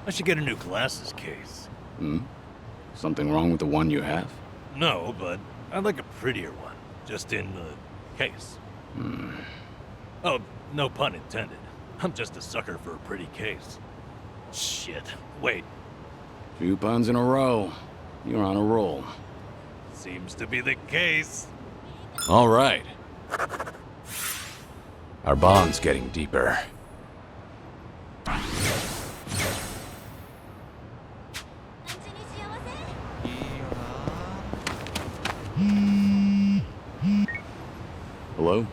I should get a new glasses case. Hmm? Something wrong with the one you have? No, but I'd like a prettier one. Just in the case. Oh, no pun intended. I'm just a sucker for a pretty case. Shit. Wait. 2 puns in a row. You're on a roll. Seems to be the case. All right. Our bond's getting deeper. Hello?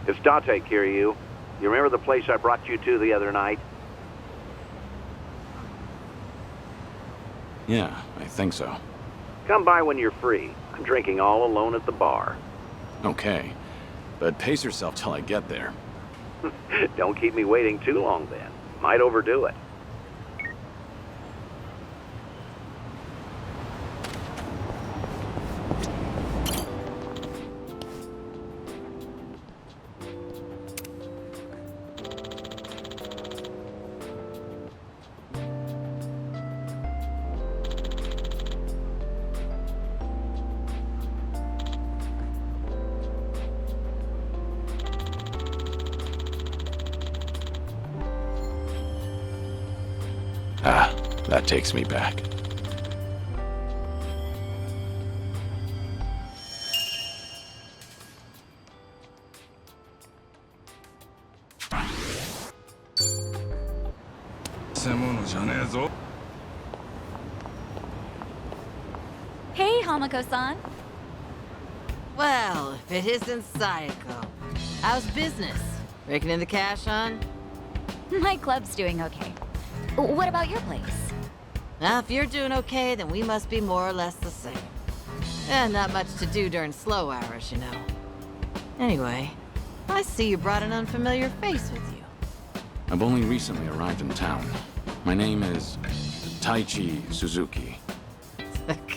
It's Date, Kiryu. You remember the place I brought you to the other night? Yeah, I think so. Come by when you're free. I'm drinking all alone at the bar. Okay. But pace yourself till I get there. Don't keep me waiting too long then. Might overdo it. Ah, that takes me back. Hey, Hamako-san. Well, if it isn't Sayako. How's business? Raking in the cash, hon? My club's doing okay. What about your place? Now, if you're doing okay, then we must be more or less the same. Not much to do during slow hours, you know. Anyway, I see you brought an unfamiliar face with you. I've only recently arrived in town. My name is Taichi Suzuki.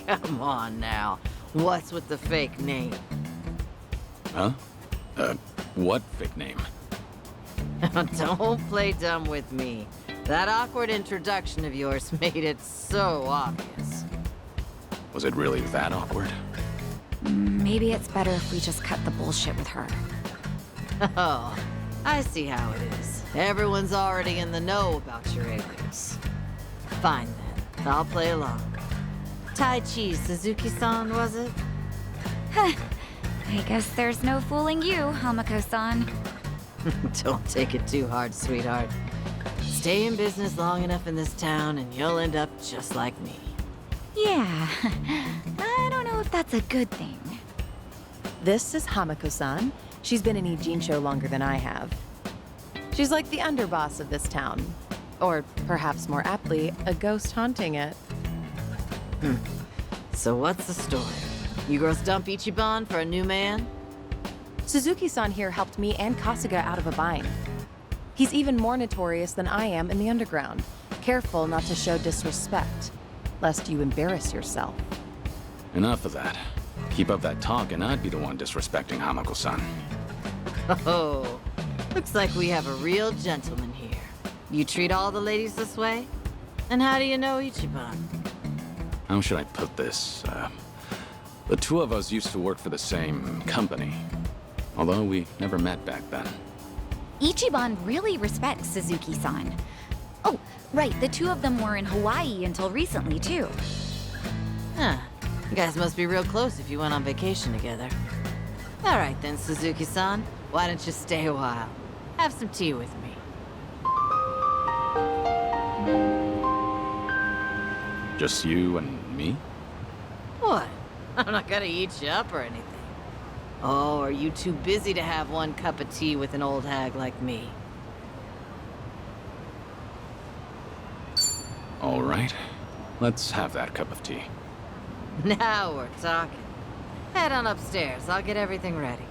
Come on now. What's with the fake name? Huh? What fake name? Don't play dumb with me. That awkward introduction of yours made it so obvious. Was it really that awkward? Maybe it's better if we just cut the bullshit with her. Oh, I see how it is. Everyone's already in the know about your alias. Fine then, I'll play along. Taichi Suzuki-san, was it? I guess there's no fooling you, Hamako-san. Don't take it too hard, sweetheart. Stay in business long enough in this town and you'll end up just like me. Yeah, I don't know if that's a good thing. This is Hamako-san. She's been in Ijincho longer than I have. She's like the underboss of this town. Or perhaps more aptly, a ghost haunting it. So what's the story? You girls dump Ichiban for a new man? Suzuki-san here helped me and Kasuga out of a bind. He's even more notorious than I am in the underground. Careful not to show disrespect, lest you embarrass yourself. Enough of that. Keep up that talk and I'd be the one disrespecting Hamako-san. Oh, looks like we have a real gentleman here. You treat all the ladies this way? And how do you know Ichiban? How should I put this? The two of us used to work for the same company. Although we never met back then. Ichiban really respects Suzuki-san. Oh, right, the two of them were in Hawaii until recently, too. Huh. You guys must be real close if you went on vacation together. All right then, Suzuki-san. Why don't you stay a while? Have some tea with me. Just you and me? What? I'm not gonna eat you up or anything. Oh, are you too busy to have one cup of tea with an old hag like me? All right. Let's have that cup of tea. Now we're talking. Head on upstairs. I'll get everything ready.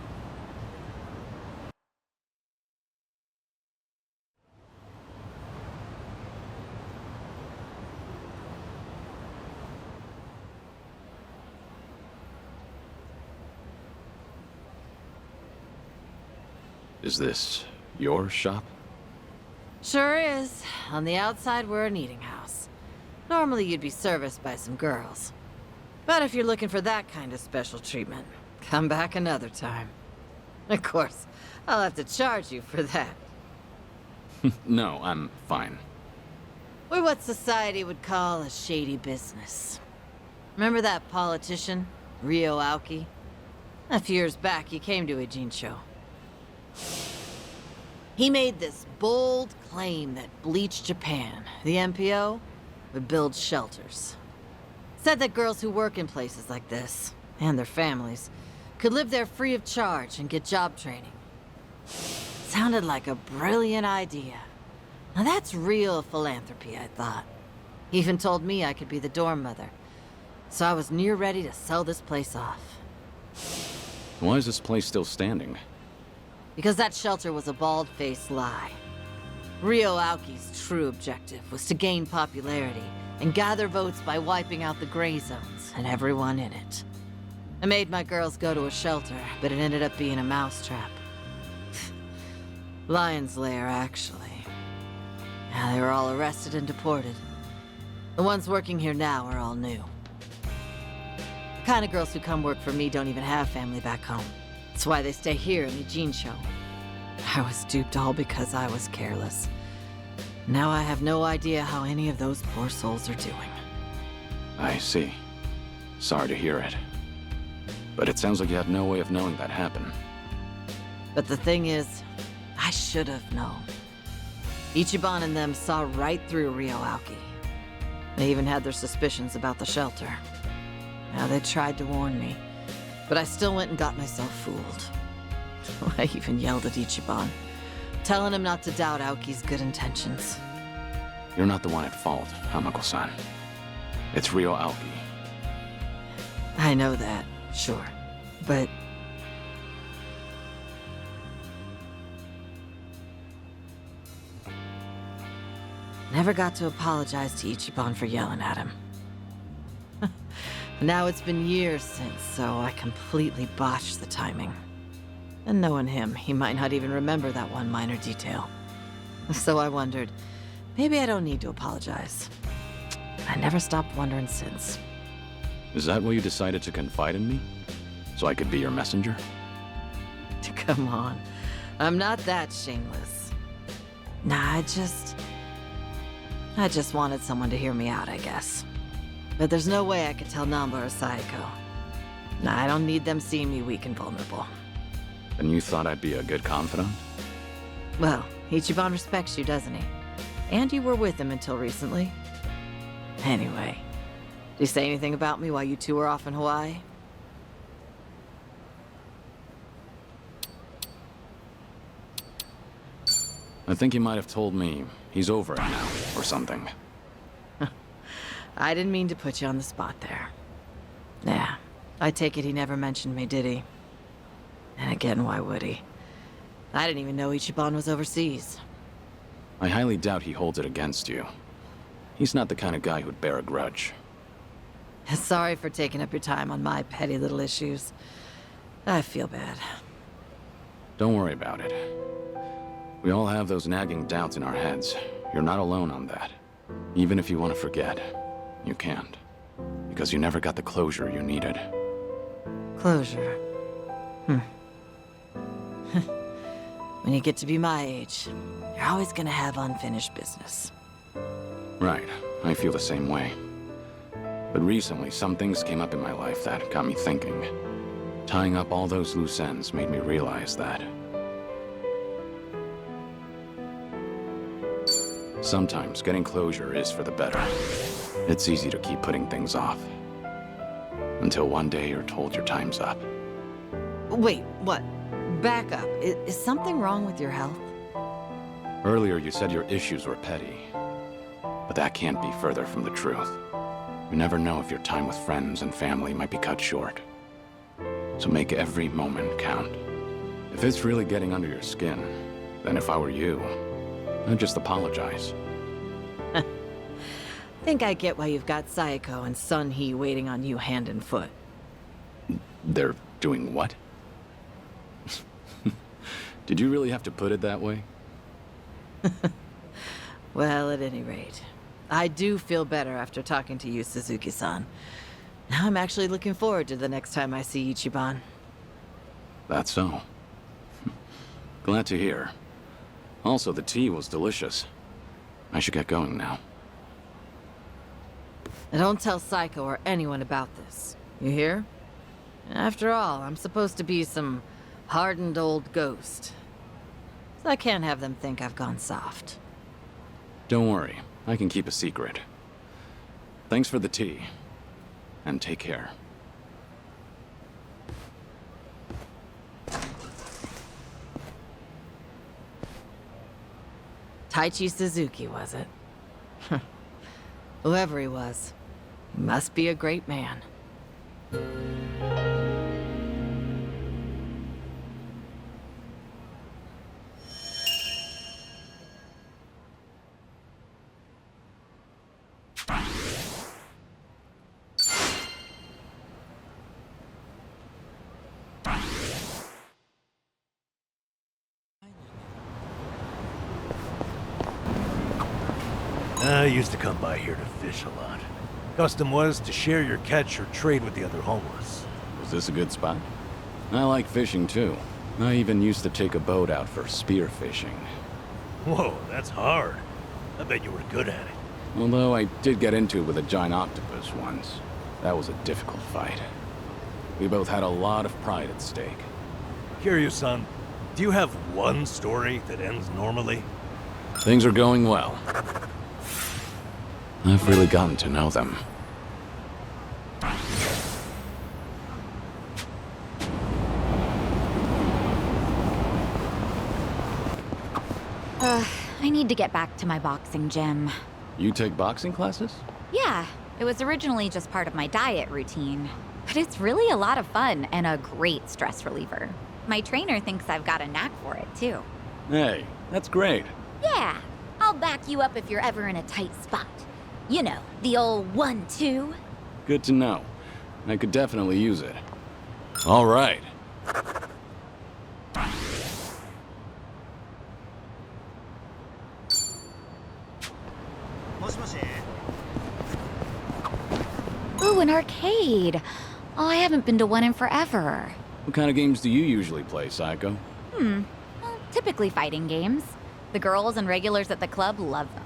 Is this your shop? Sure is. On the outside, we're an eating house. Normally, you'd be serviced by some girls. But if you're looking for that kind of special treatment, come back another time. Of course, I'll have to charge you for that. No, I'm fine. We're what society would call a shady business. Remember that politician, Rio Aoki? A few years back, he came to Ijincho. He made this bold claim that Bleach Japan, the MPO, would build shelters. Said that girls who work in places like this, and their families, could live there free of charge and get job training. Sounded like a brilliant idea. Now that's real philanthropy, I thought. He even told me I could be the dorm mother. So I was near ready to sell this place off. Why is this place still standing? Because that shelter was a bald-faced lie. Rio Aoki's true objective was to gain popularity and gather votes by wiping out the gray zones and everyone in it. I made my girls go to a shelter, but it ended up being a mousetrap. Lion's lair, actually. Yeah, they were all arrested and deported. The ones working here now are all new. The kind of girls who come work for me don't even have family back home. That's why they stay here in Ijincho. I was duped all because I was careless. Now I have no idea how any of those poor souls are doing. I see. Sorry to hear it. But it sounds like you had no way of knowing that happened. But the thing is, I should have known. Ichiban and them saw right through Rio Aoki. They even had their suspicions about the shelter. Now they tried to warn me, but I still went and got myself fooled. I even yelled at Ichiban, telling him not to doubt Aoki's good intentions. You're not the one at fault, Hamako-san. It's Rio Aoki. I know that, sure, but... Never got to apologize to Ichiban for yelling at him. Now it's been years since, so I completely botched the timing. And knowing him, he might not even remember that one minor detail. So I wondered, maybe I don't need to apologize. I never stopped wondering since. Is that why you decided to confide in me? So I could be your messenger? Come on. I'm not that shameless. Nah, I just wanted someone to hear me out, I guess. But there's no way I could tell Namba or Sayako. Nah, I don't need them seeing me weak and vulnerable. And you thought I'd be a good confidant? Well, Ichiban respects you, doesn't he? And you were with him until recently. Anyway, did he say anything about me while you two were off in Hawaii? I think he might have told me he's over it now, or something. I didn't mean to put you on the spot there. Yeah, I take it he never mentioned me, did he? And again, why would he? I didn't even know Ichiban was overseas. I highly doubt he holds it against you. He's not the kind of guy who'd bear a grudge. Sorry for taking up your time on my petty little issues. I feel bad. Don't worry about it. We all have those nagging doubts in our heads. You're not alone on that. Even if you want to forget, you can't. Because you never got the closure you needed. Closure. When you get to be my age, you're always gonna have unfinished business. Right, I feel the same way. But recently, some things came up in my life that got me thinking. Tying up all those loose ends made me realize that sometimes getting closure is for the better. It's easy to keep putting things off. Until one day you're told your time's up. Wait, what? Back up. Is something wrong with your health? Earlier you said your issues were petty. But that can't be further from the truth. You never know if your time with friends and family might be cut short. So make every moment count. If it's really getting under your skin, then if I were you, I'd just apologize. Think I get why you've got Sayako and Sun-hee waiting on you hand and foot. They're doing what? Did you really have to put it that way? Well, at any rate, I do feel better after talking to you, Suzuki-san. Now I'm actually looking forward to the next time I see Ichiban. That's so. Glad to hear. Also, the tea was delicious. I should get going now. And don't tell Psycho or anyone about this. You hear? After all, I'm supposed to be some hardened old ghost. So I can't have them think I've gone soft. Don't worry, I can keep a secret. Thanks for the tea. And take care. Taichi Suzuki, was it? Whoever he was, he must be a great man. I used to come by here to fish a lot. Custom was to share your catch or trade with the other homeless. Was this a good spot? I like fishing too. I even used to take a boat out for spear fishing. Whoa, that's hard. I bet you were good at it. Although I did get into it with a giant octopus once. That was a difficult fight. We both had a lot of pride at stake. Kiryu-san, do you have one story that ends normally? Things are going well. I've really gotten to know them. I need to get back to my boxing gym. You take boxing classes? Yeah, it was originally just part of my diet routine. But it's really a lot of fun and a great stress reliever. My trainer thinks I've got a knack for it, too. Hey, that's great. Yeah, I'll back you up if you're ever in a tight spot. You know, the old 1-2. Good to know. I could definitely use it. All right. Ooh, an arcade. Oh, I haven't been to one in forever. What kind of games do you usually play, Psycho? Well, typically fighting games. The girls and regulars at the club love them.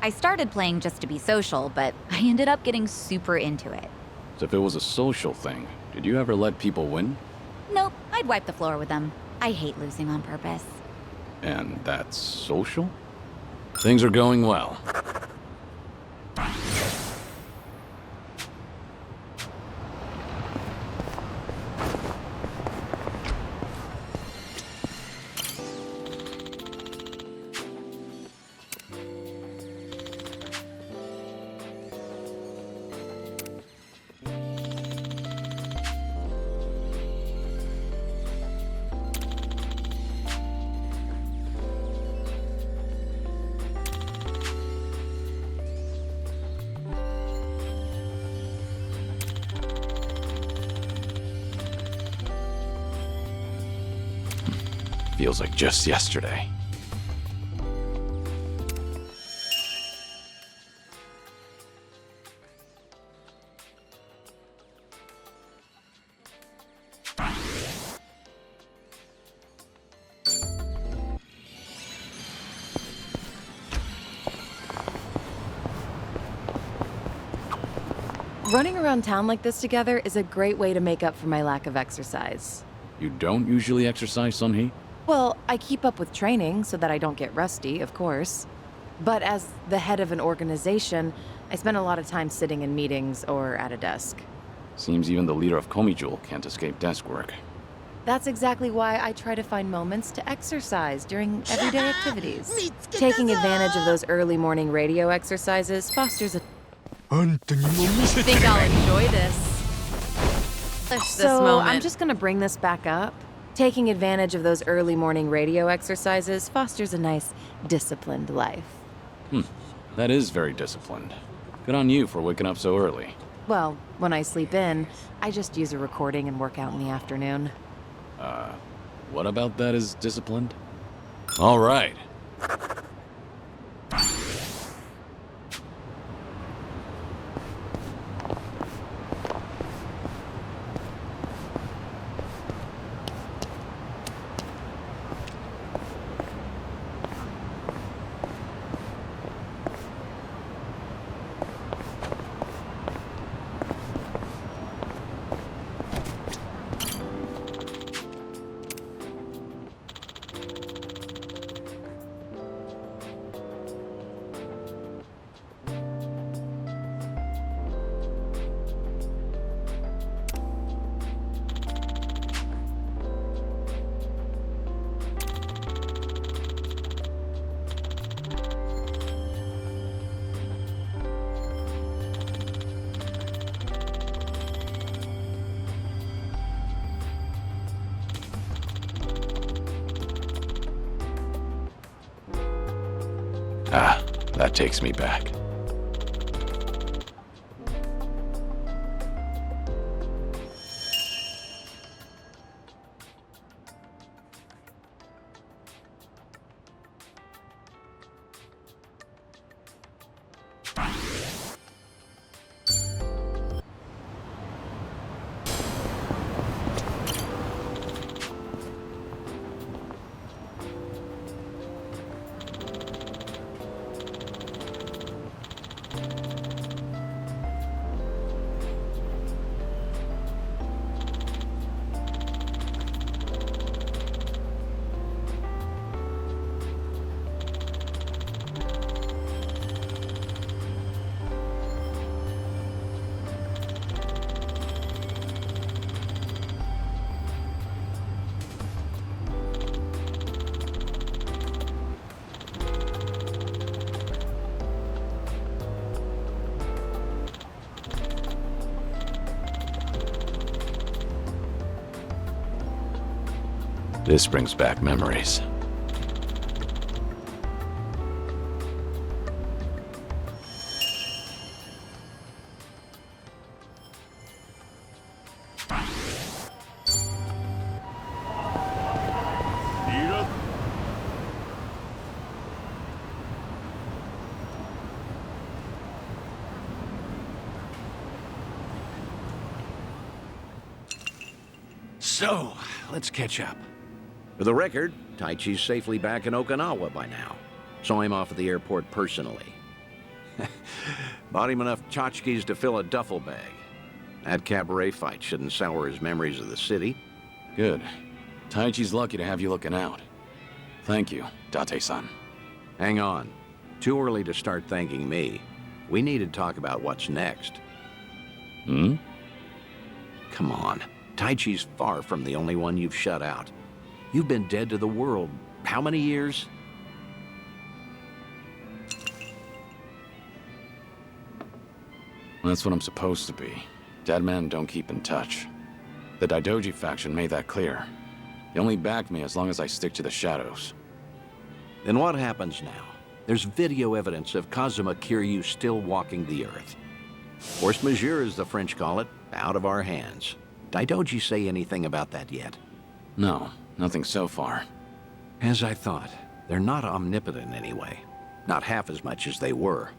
I started playing just to be social, but I ended up getting super into it. So if it was a social thing, did you ever let people win? Nope, I'd wipe the floor with them. I hate losing on purpose. And that's social? Things are going well. Feels like just yesterday. Running around town like this together is a great way to make up for my lack of exercise. You don't usually exercise, Sunhee? Well, I keep up with training so that I don't get rusty, of course. But as the head of an organization, I spend a lot of time sitting in meetings or at a desk. Seems even the leader of Komijul can't escape desk work. That's exactly why I try to find moments to exercise during everyday activities. Taking advantage of those early morning radio exercises fosters a... I think I'll enjoy this. So, moment. I'm just gonna bring this back up. Taking advantage of those early morning radio exercises fosters a nice, disciplined life. That is very disciplined. Good on you for waking up so early. Well, when I sleep in, I just use a recording and work out in the afternoon. What about that is disciplined? All right. Ah, that takes me back. This brings back memories. So, let's catch up. For the record, Taichi's safely back in Okinawa by now. Saw him off at the airport personally. Bought him enough tchotchkes to fill a duffel bag. That cabaret fight shouldn't sour his memories of the city. Good. Taichi's lucky to have you looking out. Thank you, Date-san. Hang on. Too early to start thanking me. We need to talk about what's next. Hmm? Come on. Taichi's far from the only one you've shut out. You've been dead to the world how many years? That's what I'm supposed to be. Dead men don't keep in touch. The Daidoji faction made that clear. They only back me as long as I stick to the shadows. Then what happens now? There's video evidence of Kazuma Kiryu still walking the earth. Force majeure, as the French call it, out of our hands. Daidoji say anything about that yet? No, nothing so far. As I thought, they're not omnipotent anyway. Not half as much as they were.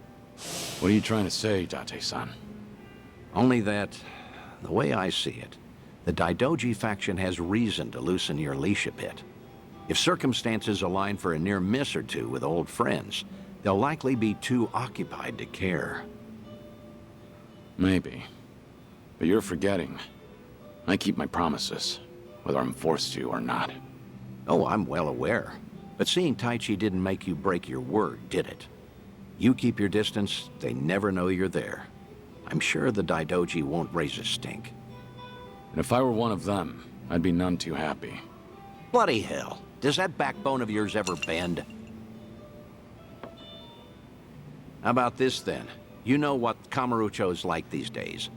What are you trying to say, Date-san? Only that, the way I see it, the Daidoji faction has reason to loosen your leash a bit. If circumstances align for a near miss or two with old friends, they'll likely be too occupied to care. Maybe. But you're forgetting. I keep my promises, whether I'm forced to or not. Oh, I'm well aware. But seeing Taichi didn't make you break your word, did it? You keep your distance, they never know you're there. I'm sure the Daidoji won't raise a stink. And if I were one of them, I'd be none too happy. Bloody hell. Does that backbone of yours ever bend? How about this, then? You know what Kamurocho's like these days.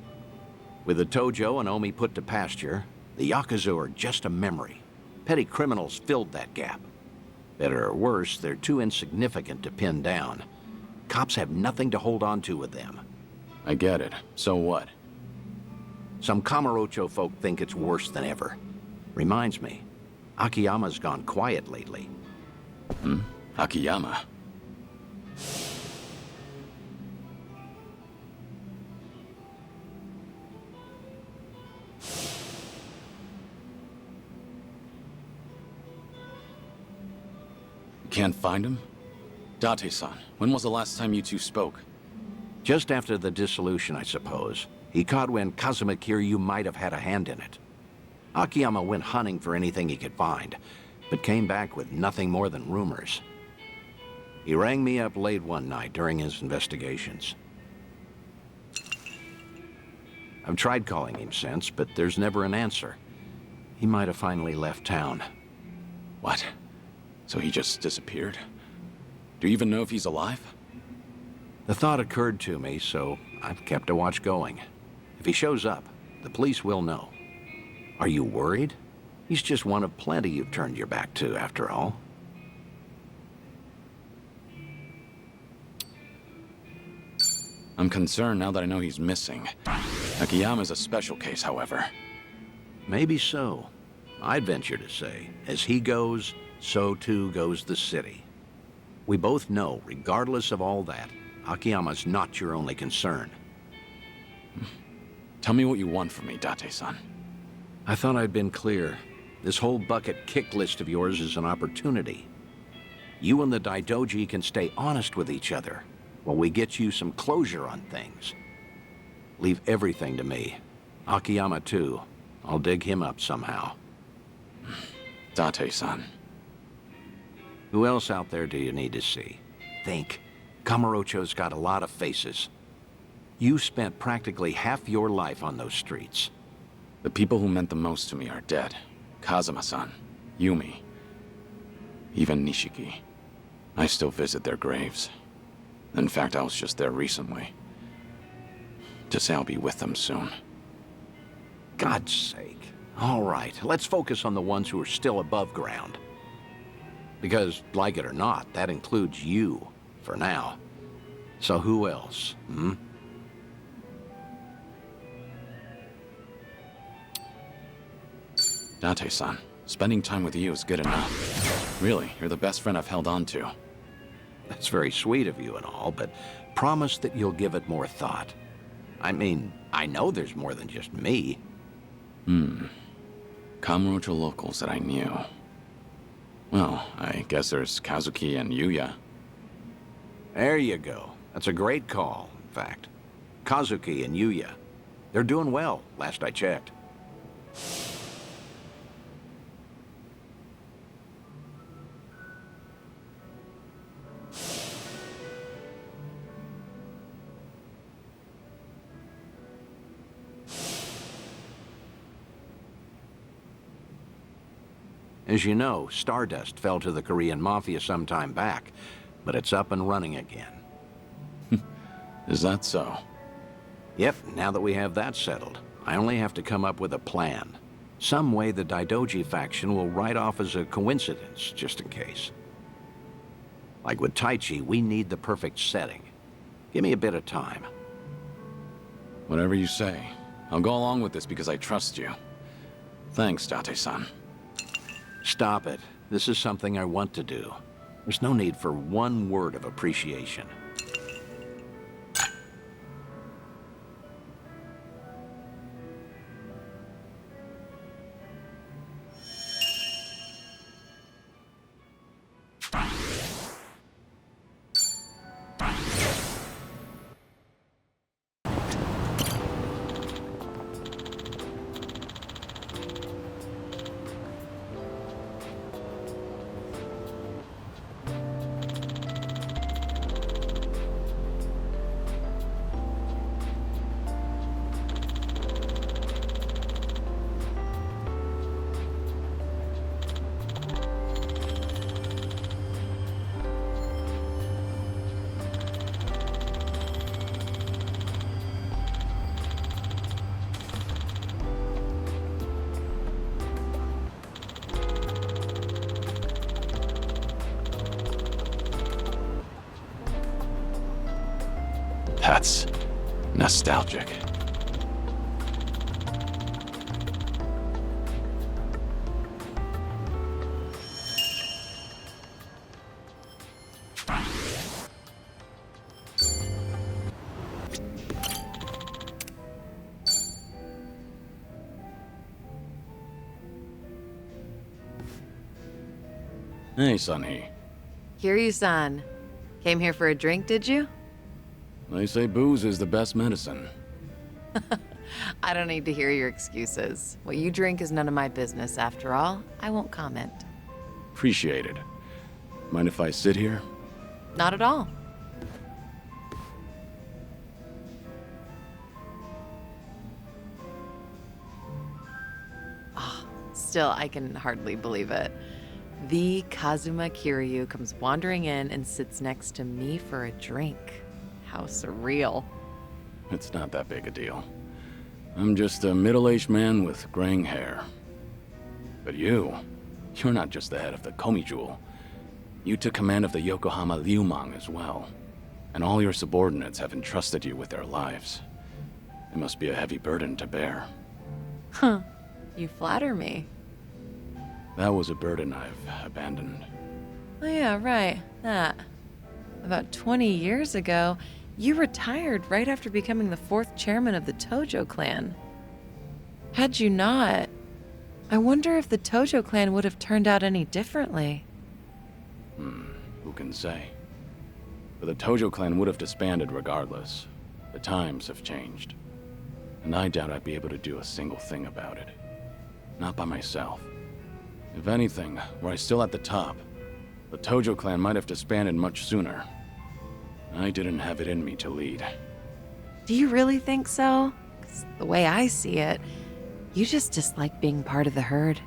With the Tojo and Omi put to pasture, the Yakuza are just a memory. Petty criminals filled that gap. Better or worse, they're too insignificant to pin down. Cops have nothing to hold on to with them. I get it. So what? Some Kamurocho folk think it's worse than ever. Reminds me, Akiyama's gone quiet lately. Akiyama. You can't find him? Date-san, when was the last time you two spoke? Just after the dissolution, I suppose. He caught wind Kazuma Kiryu might have had a hand in it. Akiyama went hunting for anything he could find, but came back with nothing more than rumors. He rang me up late one night during his investigations. I've tried calling him since, but there's never an answer. He might have finally left town. What? So he just disappeared? Do you even know if he's alive? The thought occurred to me, so I've kept a watch going. If he shows up, the police will know. Are you worried? He's just one of plenty you've turned your back to, after all. I'm concerned now that I know he's missing. Akiyama's a special case, however. Maybe so. I'd venture to say, as he goes, so too goes the city. We both know, regardless of all that, Akiyama's not your only concern. Tell me what you want from me, Date-san. I thought I'd been clear. This whole bucket kick list of yours is an opportunity. You and the Daidoji can stay honest with each other while we get you some closure on things. Leave everything to me. Akiyama, too. I'll dig him up somehow. Date-san. Who else out there do you need to see? Think. Kamurocho's got a lot of faces. You spent practically half your life on those streets. The people who meant the most to me are dead. Kazuma-san, Yumi, even Nishiki. I still visit their graves. In fact, I was just there recently. To say I'll be with them soon. God's sake. All right, let's focus on the ones who are still above ground. Because, like it or not, that includes you, for now. So who else, hmm? Date-san, spending time with you is good enough. Really, you're the best friend I've held on to. That's very sweet of you and all, but promise that you'll give it more thought. I mean, I know there's more than just me. Kamurocho locals that I knew. Well, I guess there's Kazuki and Yuya. There you go. That's a great call, in fact. Kazuki and Yuya. They're doing well, last I checked. As you know, Stardust fell to the Korean Mafia some time back, but it's up and running again. Is that so? Yep, now that we have that settled, I only have to come up with a plan. Some way the Daidoji faction will write off as a coincidence, just in case. Like with Taichi, we need the perfect setting. Give me a bit of time. Whatever you say. I'll go along with this because I trust you. Thanks, Date-san. Stop it. This is something I want to do. There's no need for one word of appreciation. That's nostalgic. Hey, Sunny. Kiryu-san. Came here for a drink, did you? They say booze is the best medicine. I don't need to hear your excuses. What you drink is none of my business, after all. I won't comment. Appreciate it. Mind if I sit here? Not at all. Still, I can hardly believe it. The Kazuma Kiryu comes wandering in and sits next to me for a drink. How surreal. It's not that big a deal. I'm just a middle-aged man with graying hair. But you're not just the head of the Komi Jewel. You took command of the Yokohama Liumang as well. And all your subordinates have entrusted you with their lives. It must be a heavy burden to bear. Huh. You flatter me. That was a burden I've abandoned. Oh yeah, right. That. About 20 years ago, you retired right after becoming the 4th chairman of the Tojo clan. Had you not, I wonder if the Tojo clan would have turned out any differently. Who can say? But the Tojo clan would have disbanded regardless. The times have changed. And I doubt I'd be able to do a single thing about it. Not by myself. If anything, were I still at the top, the Tojo clan might have disbanded much sooner. I didn't have it in me to lead. Do you really think so? 'Cause the way I see it, you just dislike being part of the herd.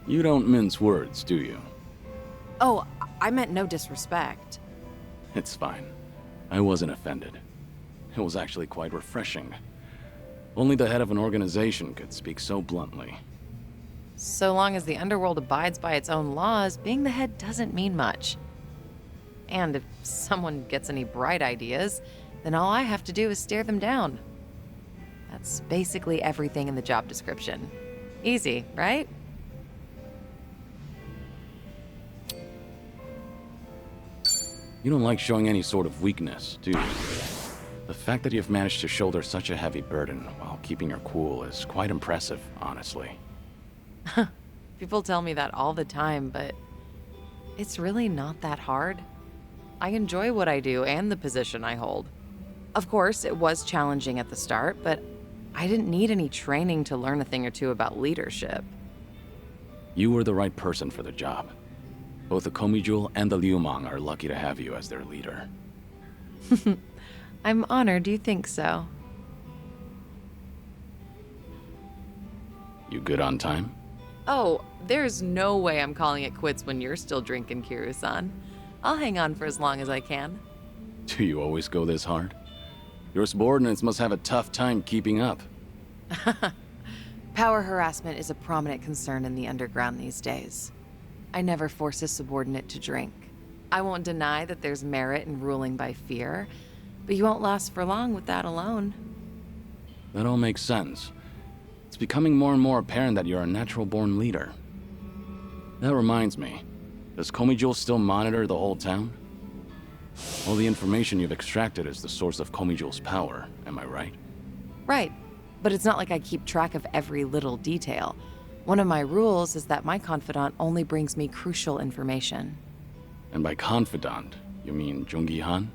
You don't mince words, do you? Oh, I meant no disrespect. It's fine. I wasn't offended. It was actually quite refreshing. Only the head of an organization could speak so bluntly. So long as the underworld abides by its own laws, being the head doesn't mean much. And if someone gets any bright ideas, then all I have to do is stare them down. That's basically everything in the job description. Easy, right? You don't like showing any sort of weakness, do you? The fact that you've managed to shoulder such a heavy burden while keeping your cool is quite impressive, honestly. People tell me that all the time, but it's really not that hard. I enjoy what I do and the position I hold. Of course, it was challenging at the start, but I didn't need any training to learn a thing or two about leadership. You were the right person for the job. Both the Komijul and the Liumang are lucky to have you as their leader. I'm honored you think so. You good on time? Oh, there's no way I'm calling it quits when you're still drinking, Kiryu-san. I'll hang on for as long as I can. Do you always go this hard? Your subordinates must have a tough time keeping up. Power harassment is a prominent concern in the underground these days. I never force a subordinate to drink. I won't deny that there's merit in ruling by fear, but you won't last for long with that alone. That all makes sense. It's becoming more and more apparent that you're a natural-born leader. That reminds me, does Komijul still monitor the whole town? All the information you've extracted is the source of Komijul's power, am I right? Right, but it's not like I keep track of every little detail. One of my rules is that my confidant only brings me crucial information. And by confidant, you mean Jungi-han?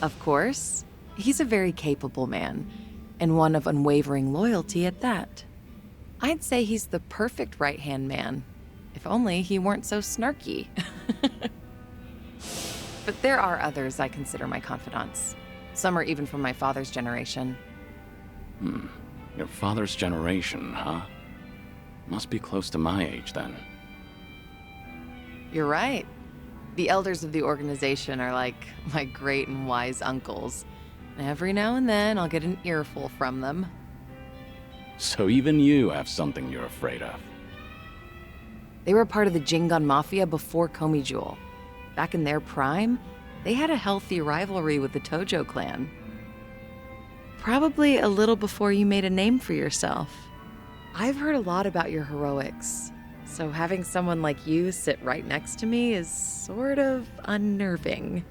Of course. He's a very capable man, and one of unwavering loyalty at that. I'd say he's the perfect right-hand man, if only he weren't so snarky. But there are others I consider my confidants. Some are even from my father's generation. Your father's generation, huh? Must be close to my age, then. You're right. The elders of the organization are like my great and wise uncles. Every now and then, I'll get an earful from them. So even you have something you're afraid of. They were part of the Jingon Mafia before Komijul. Back in their prime, they had a healthy rivalry with the Tojo clan. Probably a little before you made a name for yourself. I've heard a lot about your heroics, so having someone like you sit right next to me is sort of unnerving.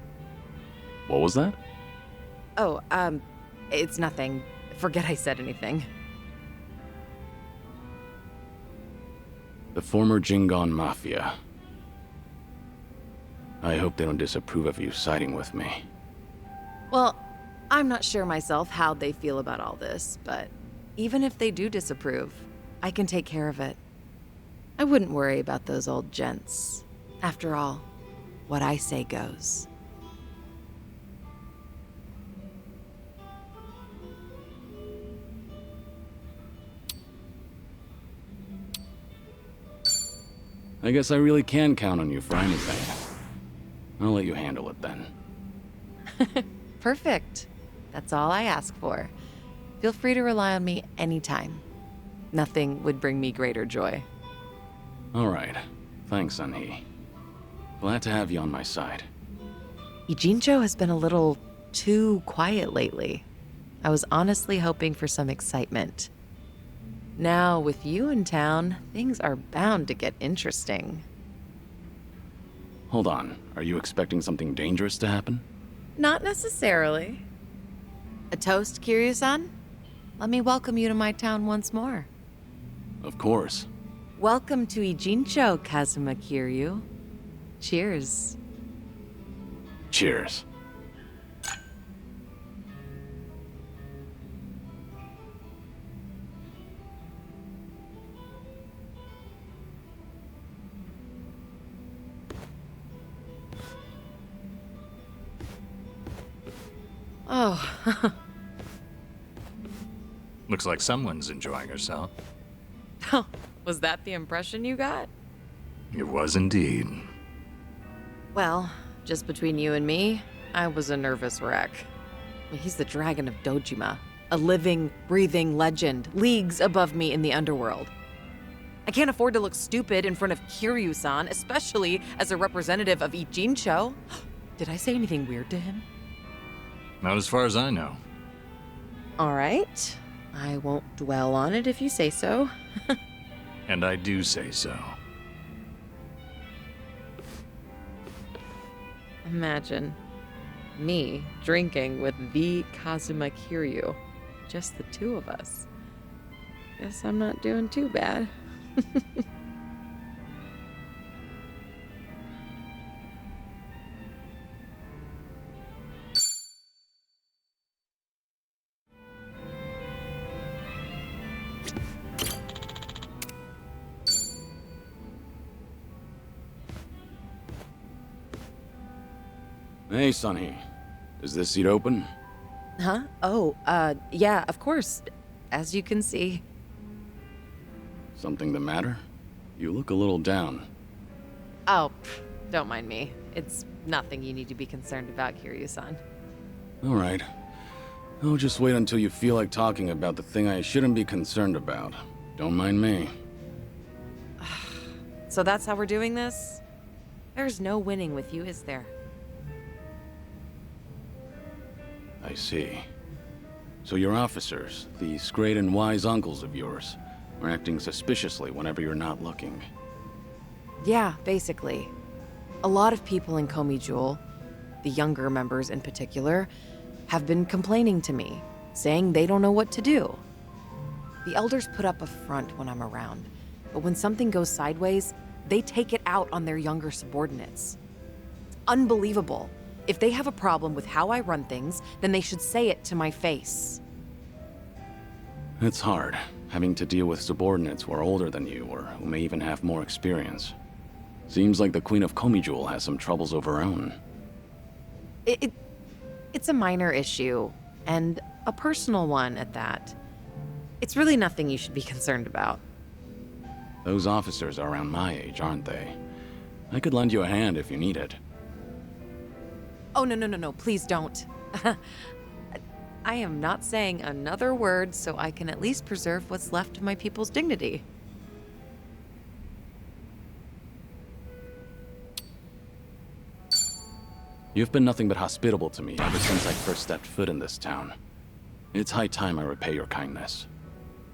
What was that? Oh, it's nothing. Forget I said anything. The former Jingon Mafia. I hope they don't disapprove of you siding with me. Well, I'm not sure myself how they feel about all this, but even if they do disapprove, I can take care of it. I wouldn't worry about those old gents. After all, what I say goes. I guess I really can count on you for anything. I'll let you handle it then. Perfect. That's all I ask for. Feel free to rely on me anytime. Nothing would bring me greater joy. All right. Thanks, Sunhee. Glad to have you on my side. Ijincho has been a little too quiet lately. I was honestly hoping for some excitement. Now, with you in town, things are bound to get interesting. Hold on, are you expecting something dangerous to happen? Not necessarily. A toast, Kiryu-san? Let me welcome you to my town once more. Of course. Welcome to Ijincho, Kazuma Kiryu. Cheers. Cheers. Oh, Looks like someone's enjoying herself. was that the impression you got? It was indeed. Well, just between you and me, I was a nervous wreck. He's the dragon of Dojima, a living, breathing legend, leagues above me in the underworld. I can't afford to look stupid in front of Kiryu-san, especially as a representative of Ijincho. Did I say anything weird to him? Not as far as I know. All right. I won't dwell on it if you say so. And I do say so. Imagine me drinking with the Kazuma Kiryu. Just the two of us. Guess I'm not doing too bad. Hey, Sonny. Is this seat open? Huh? Oh, yeah, of course. As you can see. Something the matter? You look a little down. Oh, don't mind me. It's nothing you need to be concerned about, Kiryu-san. All right. I'll just wait until you feel like talking about the thing I shouldn't be concerned about. Don't mind me. So that's how we're doing this? There's no winning with you, is there? I see. So your officers, these great and wise uncles of yours, are acting suspiciously whenever you're not looking. Yeah, basically. A lot of people in Komi Jewel, the younger members in particular, have been complaining to me, saying they don't know what to do. The elders put up a front when I'm around, but when something goes sideways, they take it out on their younger subordinates. It's unbelievable. If they have a problem with how I run things, then they should say it to my face. It's hard, having to deal with subordinates who are older than you or who may even have more experience. Seems like the Queen of Komi Jewel has some troubles of her own. It's a minor issue, and a personal one at that. It's really nothing you should be concerned about. Those officers are around my age, aren't they? I could lend you a hand if you need it. Oh, no, please don't. I am not saying another word so I can at least preserve what's left of my people's dignity. You've been nothing but hospitable to me ever since I first stepped foot in this town. It's high time I repay your kindness.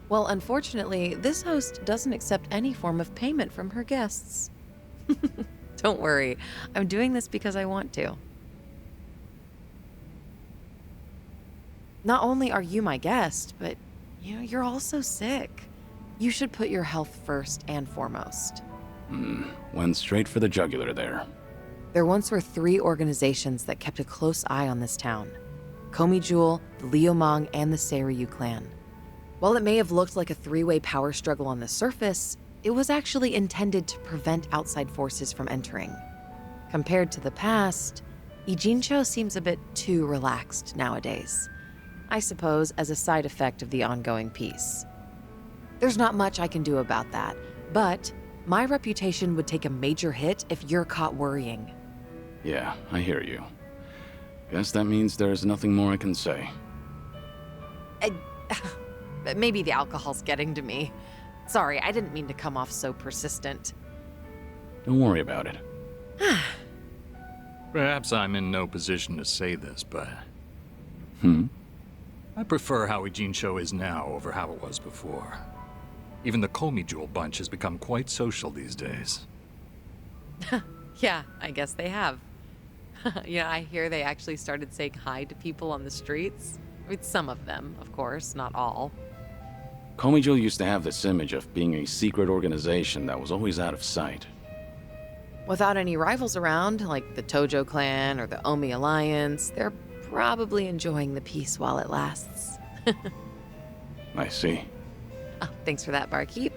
Well, unfortunately, this host doesn't accept any form of payment from her guests. Don't worry, I'm doing this because I want to. Not only are you my guest, but you're also sick. You should put your health first and foremost. Went straight for the jugular there. There once were 3 organizations that kept a close eye on this town. Komi Jewel, the Liumang, and the Seiryu clan. While it may have looked like a 3-way power struggle on the surface, it was actually intended to prevent outside forces from entering. Compared to the past, Ijincho seems a bit too relaxed nowadays. I suppose as a side effect of the ongoing peace. There's not much I can do about that, but my reputation would take a major hit if you're caught worrying. Yeah, I hear you. Guess that means there's nothing more I can say. Maybe the alcohol's getting to me. Sorry, I didn't mean to come off so persistent. Don't worry about it. Perhaps I'm in no position to say this, but Hmm? I prefer how Ijincho is now over how it was before. Even the Komi Jewel bunch has become quite social these days. Yeah, I guess they have. I hear they actually started saying hi to people on the streets. I mean, some of them, of course, not all. Komijo used to have this image of being a secret organization that was always out of sight. Without any rivals around, like the Tojo clan or the Omi Alliance, they're probably enjoying the peace while it lasts. I see. Oh, thanks for that, barkeep.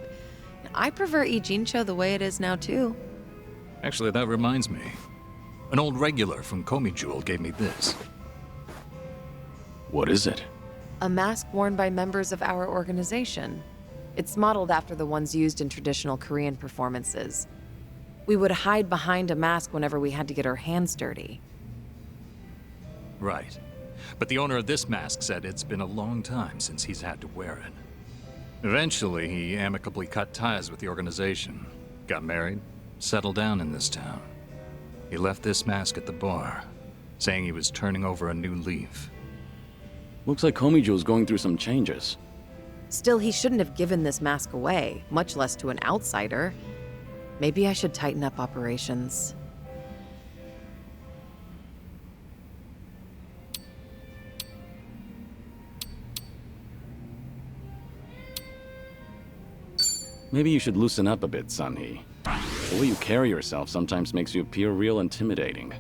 I prefer Ijincho the way it is now, too. Actually, that reminds me. An old regular from Komi Jewel gave me this. What is it? A mask worn by members of our organization. It's modeled after the ones used in traditional Korean performances. We would hide behind a mask whenever we had to get our hands dirty. Right. But the owner of this mask said it's been a long time since he's had to wear it. Eventually, he amicably cut ties with the organization, got married, settled down in this town. He left this mask at the bar, saying he was turning over a new leaf. Looks like Komijo's going through some changes. Still, he shouldn't have given this mask away, much less to an outsider. Maybe I should tighten up operations. Maybe you should loosen up a bit, Sunhee. The way you carry yourself sometimes makes you appear real intimidating.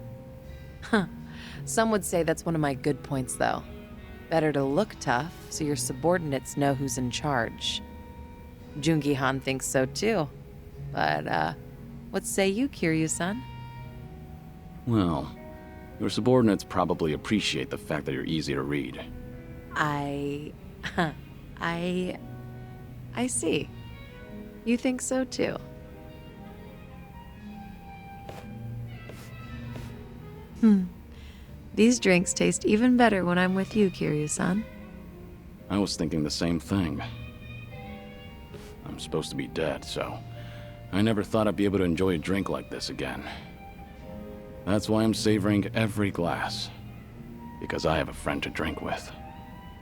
Some would say that's one of my good points, though. Better to look tough so your subordinates know who's in charge. Jungi-han thinks so too. But, what say you, Kiryu-san? Well, your subordinates probably appreciate the fact that you're easy to read. I see. You think so too. These drinks taste even better when I'm with you, Kiryu-san. I was thinking the same thing. I'm supposed to be dead, so I never thought I'd be able to enjoy a drink like this again. That's why I'm savoring every glass. Because I have a friend to drink with.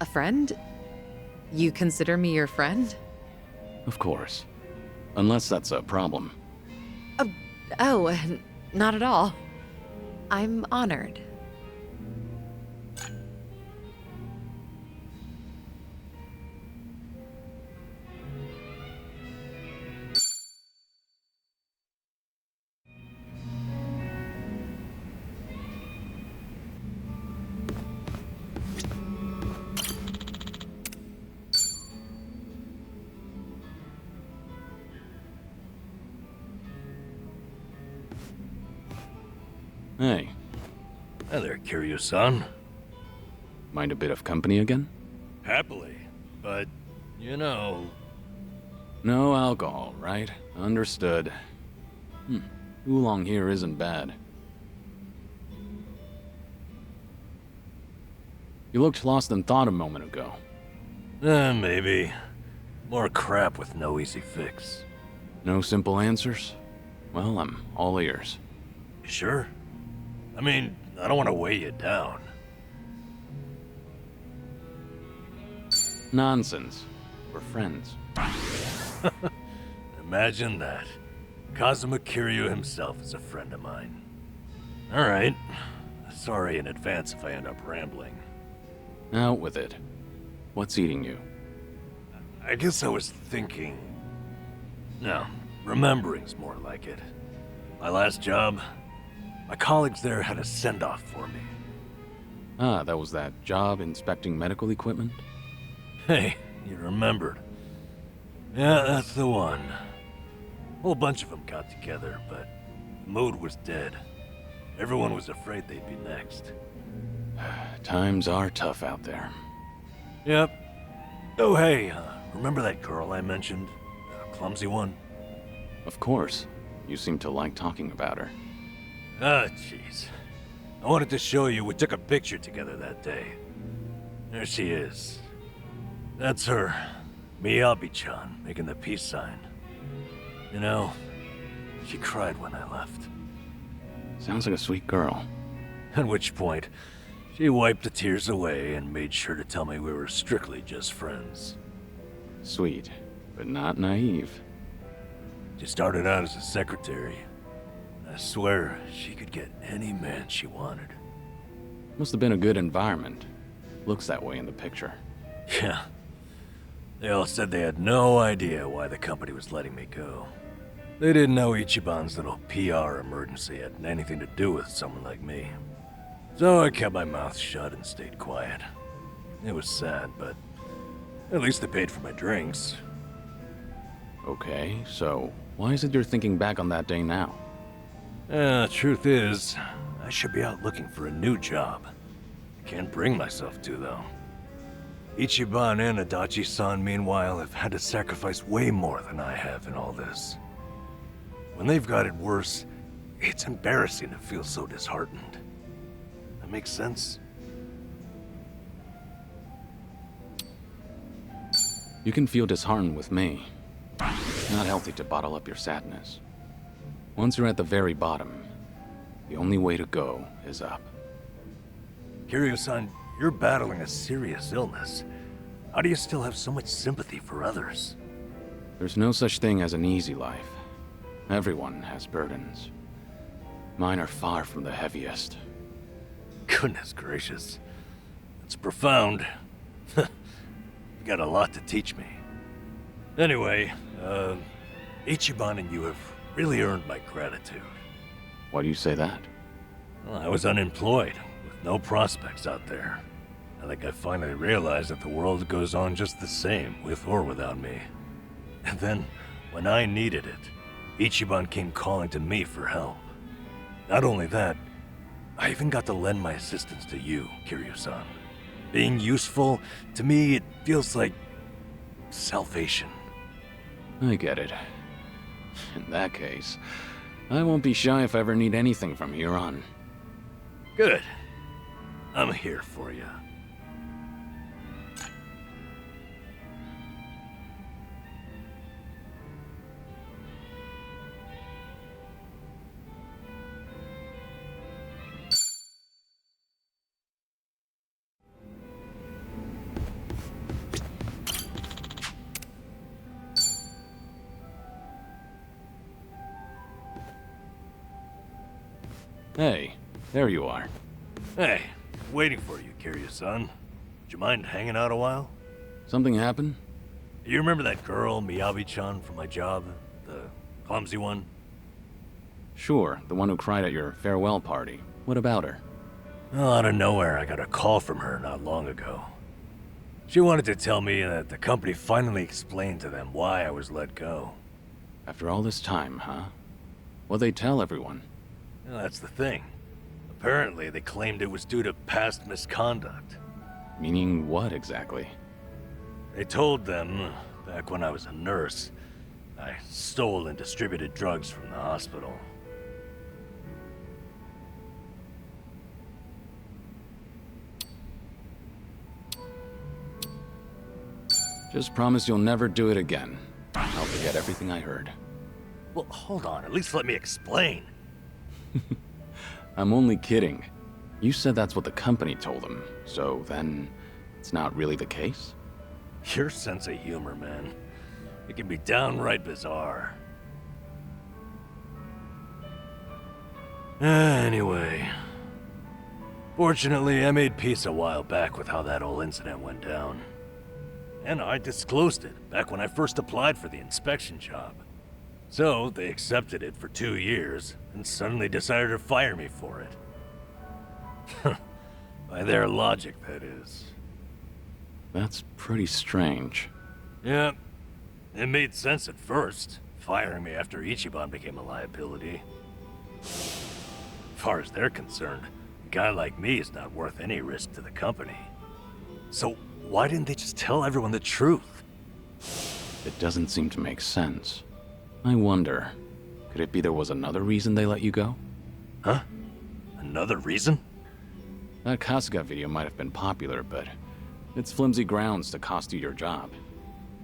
A friend? You consider me your friend? Of course. Unless that's a problem. Oh, not at all. I'm honored. Hey, Hi there, Kiryu-san. mind a bit of company again? Happily. But, No alcohol, right? Understood. Oolong here isn't bad. You looked lost in thought a moment ago. maybe. More crap with no easy fix. No simple answers? Well, I'm all ears. You sure? I mean, I don't want to weigh you down. Nonsense. We're friends. Imagine that. Kazuma Kiryu himself is a friend of mine. Alright. Sorry in advance if I end up rambling. Out with it. What's eating you? I guess I was thinking... No, remembering's more like it. My last job, my colleagues there had a send-off for me. Ah, that was that job inspecting medical equipment? Hey, you remembered. Yeah, that's the one. A whole bunch of them got together, but the mood was dead. Everyone was afraid they'd be next. Times are tough out there. Yep. Oh, hey, remember that girl I mentioned? Clumsy one? Of course. You seem to like talking about her. Ah, jeez. I wanted to show you we took a picture together that day. There she is. That's her. Miyabi-chan, making the peace sign. You know, she cried when I left. Sounds like a sweet girl. At which point, she wiped the tears away and made sure to tell me we were strictly just friends. Sweet, but not naive. She started out as a secretary. I swear she could get any man she wanted. Must have been a good environment. Looks that way in the picture. Yeah. They all said they had no idea why the company was letting me go. They didn't know Ichiban's little PR emergency had anything to do with someone like me. So I kept my mouth shut and stayed quiet. It was sad, but at least they paid for my drinks. Okay, so why is it you're thinking back on that day now? Truth is, I should be out looking for a new job. I can't bring myself to, though. Ichiban and Adachi-san, meanwhile, have had to sacrifice way more than I have in all this. When they've got it worse, it's embarrassing to feel so disheartened. That makes sense? You can feel disheartened with me. Not healthy to bottle up your sadness. Once you're at the very bottom, the only way to go is up. Kiryu-san, you're battling a serious illness. How do you still have so much sympathy for others? There's no such thing as an easy life. Everyone has burdens. Mine are far from the heaviest. Goodness gracious. It's profound. You got a lot to teach me. Anyway, Ichiban and you have really earned my gratitude. Why do you say that? Well, I was unemployed, with no prospects out there. I think I finally realized that the world goes on just the same, with or without me. And then, when I needed it, Ichiban came calling to me for help. Not only that, I even got to lend my assistance to you, Kiryu-san. Being useful, to me, it feels like salvation. I get it. In that case, I won't be shy if I ever need anything from here on. Good. I'm here for you. Hey, there you are. Hey, waiting for you, Kiryu-san. Do you mind hanging out a while? Something happened? You remember that girl, Miyabi-chan, from my job? The clumsy one? Sure, the one who cried at your farewell party. What about her? Well, out of nowhere, I got a call from her not long ago. She wanted to tell me that the company finally explained to them why I was let go. After all this time, huh? What'd they tell everyone? Well, that's the thing. Apparently, they claimed it was due to past misconduct. Meaning what exactly? They told them, back when I was a nurse, I stole and distributed drugs from the hospital. Just promise you'll never do it again. I'll forget everything I heard. Well, hold on, at least let me explain. I'm only kidding. You said that's what the company told them, so then it's not really the case? Your sense of humor, man. It can be downright bizarre. Anyway. Fortunately, I made peace a while back with how that whole incident went down. And I disclosed it back when I first applied for the inspection job. So, they accepted it for 2 years, and suddenly decided to fire me for it. By their logic, that is. That's pretty strange. Yeah, it made sense at first, firing me after Ichiban became a liability. As far as they're concerned, a guy like me is not worth any risk to the company. So, why didn't they just tell everyone the truth? It doesn't seem to make sense. I wonder, could it be there was another reason they let you go? Huh? Another reason? That Kasuga video might have been popular, but it's flimsy grounds to cost you your job.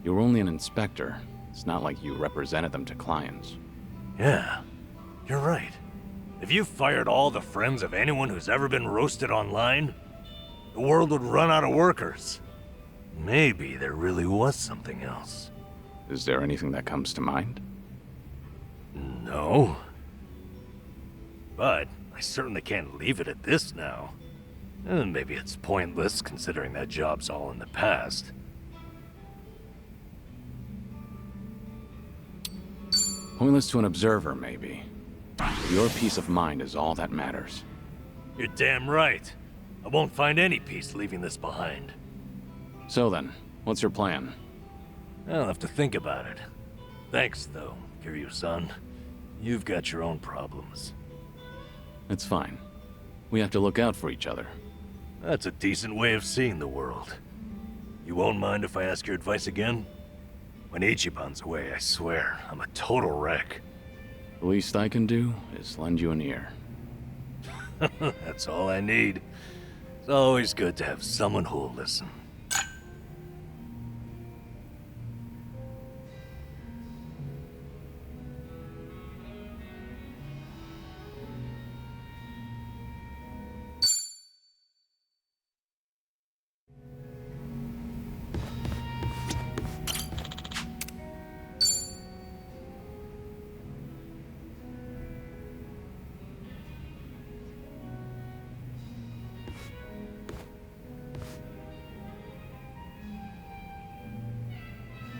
You were only an inspector. It's not like you represented them to clients. Yeah, you're right. If you fired all the friends of anyone who's ever been roasted online, the world would run out of workers. Maybe there really was something else. Is there anything that comes to mind? No. But I certainly can't leave it at this now. Maybe it's pointless considering that job's all in the past. Pointless to an observer, maybe. Your peace of mind is all that matters. You're damn right. I won't find any peace leaving this behind. So then, what's your plan? I'll have to think about it. Thanks, though, Kiryu-san. You've got your own problems. It's fine. We have to look out for each other. That's a decent way of seeing the world. You won't mind if I ask your advice again? When Ichiban's away, I swear, I'm a total wreck. The least I can do is lend you an ear. That's all I need. It's always good to have someone who'll listen.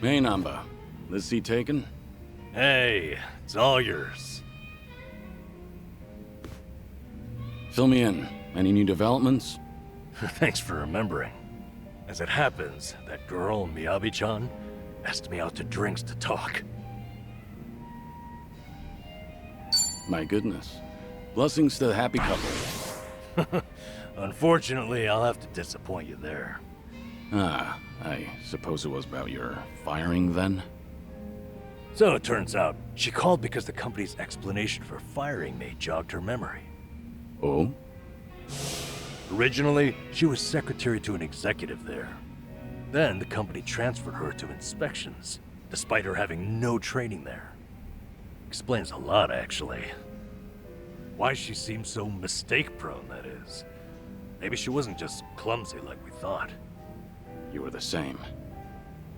Hey, Namba. This seat taken? Hey, it's all yours. Fill me in. Any new developments? Thanks for remembering. As it happens, that girl, Miyabi-chan, asked me out to drinks to talk. My goodness. Blessings to the happy couple. Unfortunately, I'll have to disappoint you there. Ah, I suppose it was about your firing then? So it turns out, she called because the company's explanation for firing me jogged her memory. Oh? Originally, she was secretary to an executive there. Then the company transferred her to inspections, despite her having no training there. Explains a lot, actually. Why she seemed so mistake-prone, that is. Maybe she wasn't just clumsy like we thought. You were the same.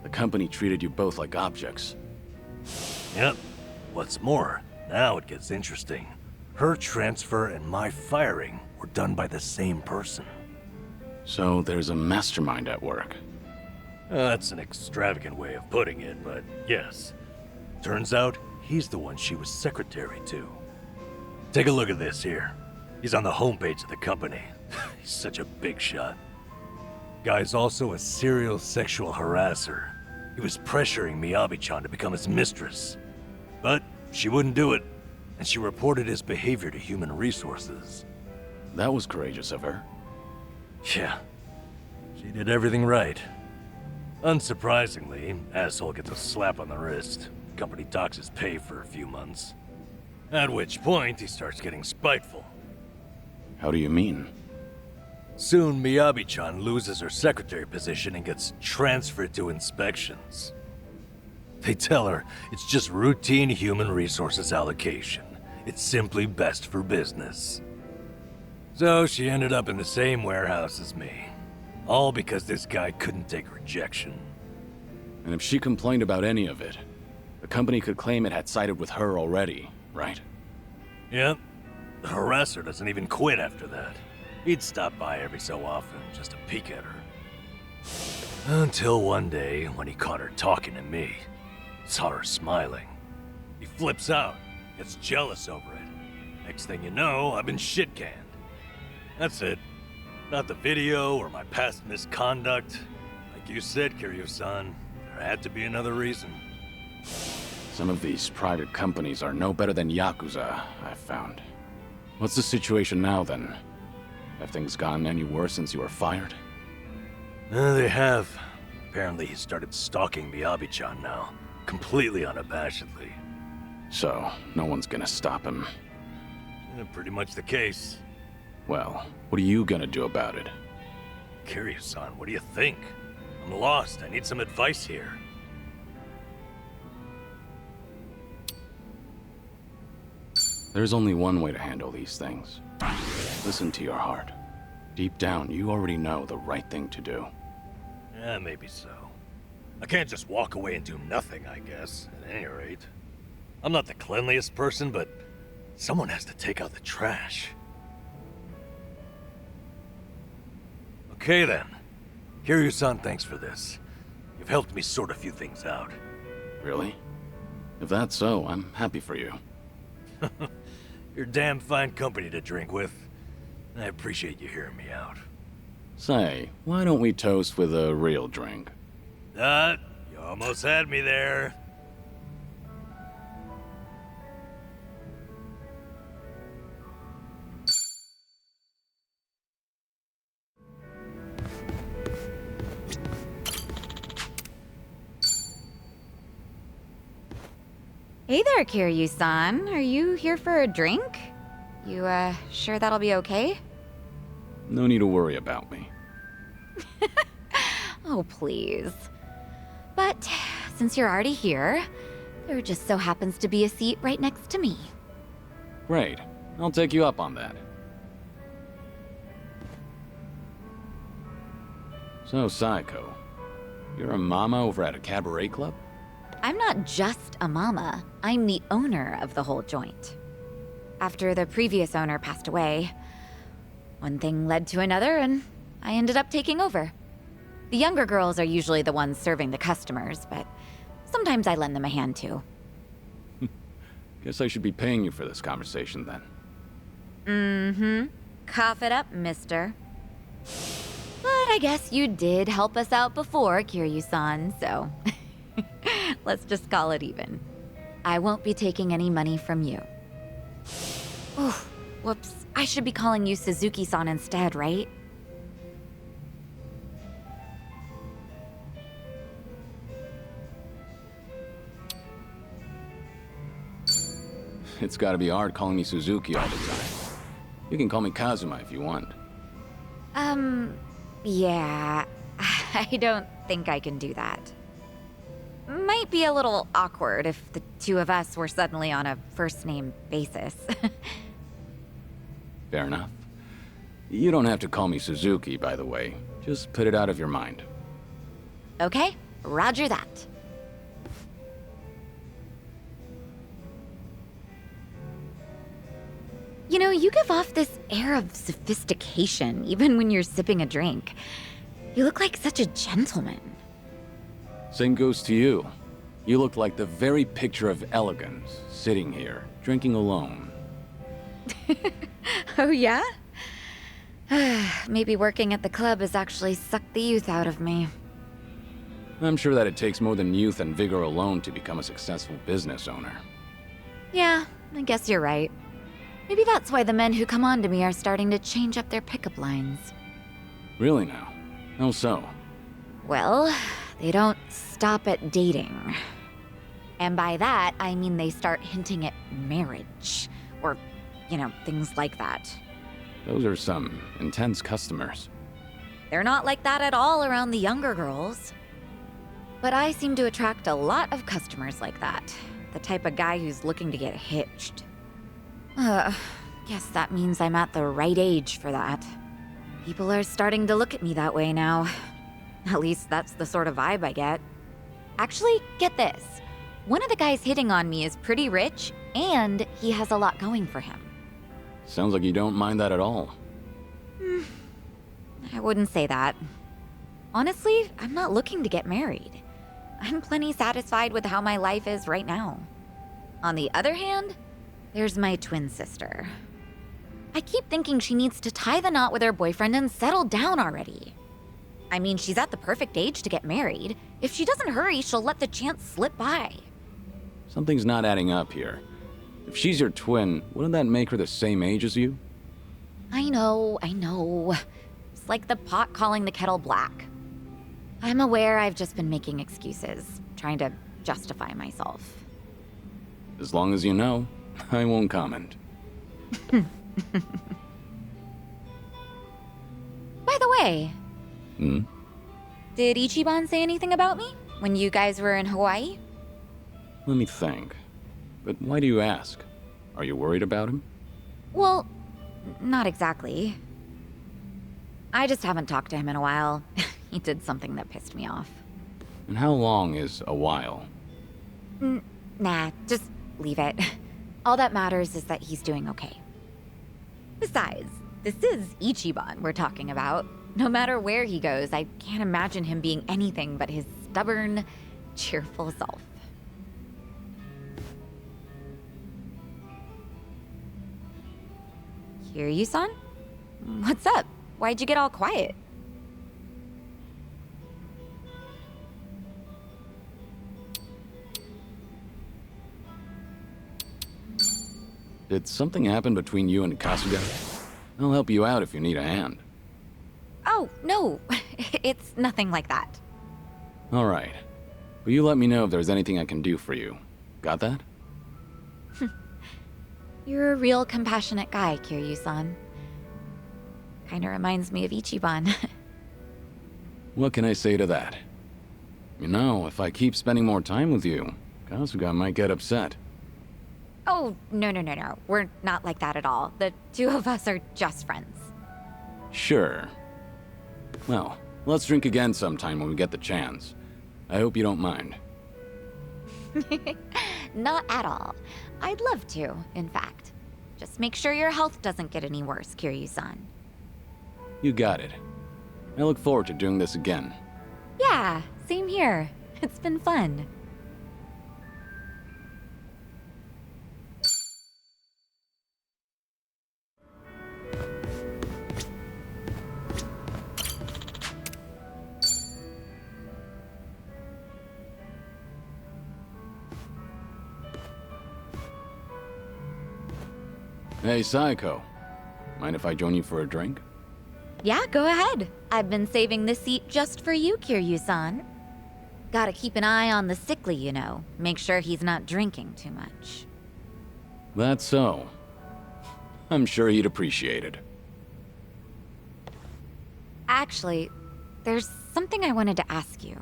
The company treated you both like objects. Yep. What's more, now it gets interesting. Her transfer and my firing were done by the same person. So there's a mastermind at work. That's an extravagant way of putting it, but yes. Turns out, he's the one she was secretary to. Take a look at this here. He's on the homepage of the company. He's such a big shot. Guy's also a serial sexual harasser. He was pressuring Miyabi-chan to become his mistress. But she wouldn't do it, and she reported his behavior to Human Resources. That was courageous of her. Yeah, she did everything right. Unsurprisingly, asshole gets a slap on the wrist. Company docks his pay for a few months. At which point, he starts getting spiteful. How do you mean? Soon, Miyabi-chan loses her secretary position and gets transferred to inspections. They tell her it's just routine human resources allocation. It's simply best for business. So she ended up in the same warehouse as me. All because this guy couldn't take rejection. And if she complained about any of it, the company could claim it had sided with her already, right? Yep. The harasser doesn't even quit after that. He'd stop by every so often just to peek at her. Until one day, when he caught her talking to me, saw her smiling. He flips out, gets jealous over it. Next thing you know, I've been shit-canned. That's it. Not the video or my past misconduct. Like you said, Kiryu-san, there had to be another reason. Some of these private companies are no better than Yakuza, I've found. What's the situation now, then? Have things gotten any worse since you were fired? They have. Apparently he started stalking Miyabi-chan now, completely unabashedly. So, no one's gonna stop him. Pretty much the case. Well, what are you gonna do about it? Kiryu-san, what do you think? I'm lost. I need some advice here. There's only one way to handle these things. Listen to your heart. Deep down, you already know the right thing to do. Yeah, maybe so. I can't just walk away and do nothing, I guess, at any rate. I'm not the cleanliest person, but someone has to take out the trash. Okay then. Kiryu-san, thanks for this. You've helped me sort a few things out. Really? If that's so, I'm happy for you. You're damn fine company to drink with. I appreciate you hearing me out. Say, why don't we toast with a real drink? You almost had me there. Hey there, Kiryu-san. Are you here for a drink? You, sure that'll be okay? No need to worry about me. Oh, please. But since you're already here, there just so happens to be a seat right next to me. Great. I'll take you up on that. So, Saiko, you're a mama over at a cabaret club? I'm not just a mama. I'm the owner of the whole joint. After the previous owner passed away, one thing led to another, and I ended up taking over. The younger girls are usually the ones serving the customers, but sometimes I lend them a hand too. Guess I should be paying you for this conversation then. Mm-hmm. Cough it up, mister. But I guess you did help us out before, Kiryu-san, so let's just call it even. I won't be taking any money from you. Oh, whoops. I should be calling you Suzuki-san instead, right? It's gotta be hard calling me Suzuki all the time. You can call me Kazuma if you want. Yeah. I don't think I can do that. Might be a little awkward if the two of us were suddenly on a first-name basis. Fair enough. You don't have to call me Suzuki, by the way. Just put it out of your mind. Okay, roger that. You know, you give off this air of sophistication, even when you're sipping a drink. You look like such a gentleman. Same goes to you. You look like the very picture of elegance, sitting here, drinking alone. Oh, yeah? Maybe working at the club has actually sucked the youth out of me. I'm sure that it takes more than youth and vigor alone to become a successful business owner. Yeah, I guess you're right. Maybe that's why the men who come on to me are starting to change up their pickup lines. Really now? How so? Well, they don't stop at dating. And by that, I mean they start hinting at marriage. Or, you know, things like that. Those are some intense customers. They're not like that at all around the younger girls. But I seem to attract a lot of customers like that. The type of guy who's looking to get hitched. Guess that means I'm at the right age for that. People are starting to look at me that way now. At least that's the sort of vibe I get. Actually, get this. One of the guys hitting on me is pretty rich, and he has a lot going for him. Sounds like you don't mind that at all. I wouldn't say that. Honestly, I'm not looking to get married. I'm plenty satisfied with how my life is right now. On the other hand, there's my twin sister. I keep thinking she needs to tie the knot with her boyfriend and settle down already. I mean, she's at the perfect age to get married. If she doesn't hurry, she'll let the chance slip by. Something's not adding up here. If she's your twin, wouldn't that make her the same age as you? I know. It's like the pot calling the kettle black. I'm aware I've just been making excuses, trying to justify myself. As long as you know, I won't comment. By the way, did Ichiban say anything about me when you guys were in Hawaii? Let me think. But why do you ask? Are you worried about him? Well, not exactly. I just haven't talked to him in a while. He did something that pissed me off. And how long is a while? Nah, just leave it. All that matters is that he's doing okay. Besides, this is Ichiban we're talking about. No matter where he goes, I can't imagine him being anything but his stubborn, cheerful self. Kiryu-san? What's up? Why'd you get all quiet? Did something happen between you and Kasuga? I'll help you out if you need a hand. Oh, no. It's nothing like that. All right. Will you let me know if there's anything I can do for you? Got that? You're a real compassionate guy, Kiryu-san. Kinda reminds me of Ichiban. What can I say to that? You know, if I keep spending more time with you, Kasuga might get upset. Oh, no. We're not like that at all. The two of us are just friends. Sure. Well, let's drink again sometime when we get the chance. I hope you don't mind. Not at all. I'd love to, in fact. Just make sure your health doesn't get any worse, Kiryu-san. You got it. I look forward to doing this again. Yeah, same here. It's been fun. Hey, Saiko. Mind if I join you for a drink? Yeah, go ahead. I've been saving this seat just for you, Kiryu-san. Gotta keep an eye on the sickly, you know. Make sure he's not drinking too much. That's so. I'm sure he'd appreciate it. Actually, there's something I wanted to ask you.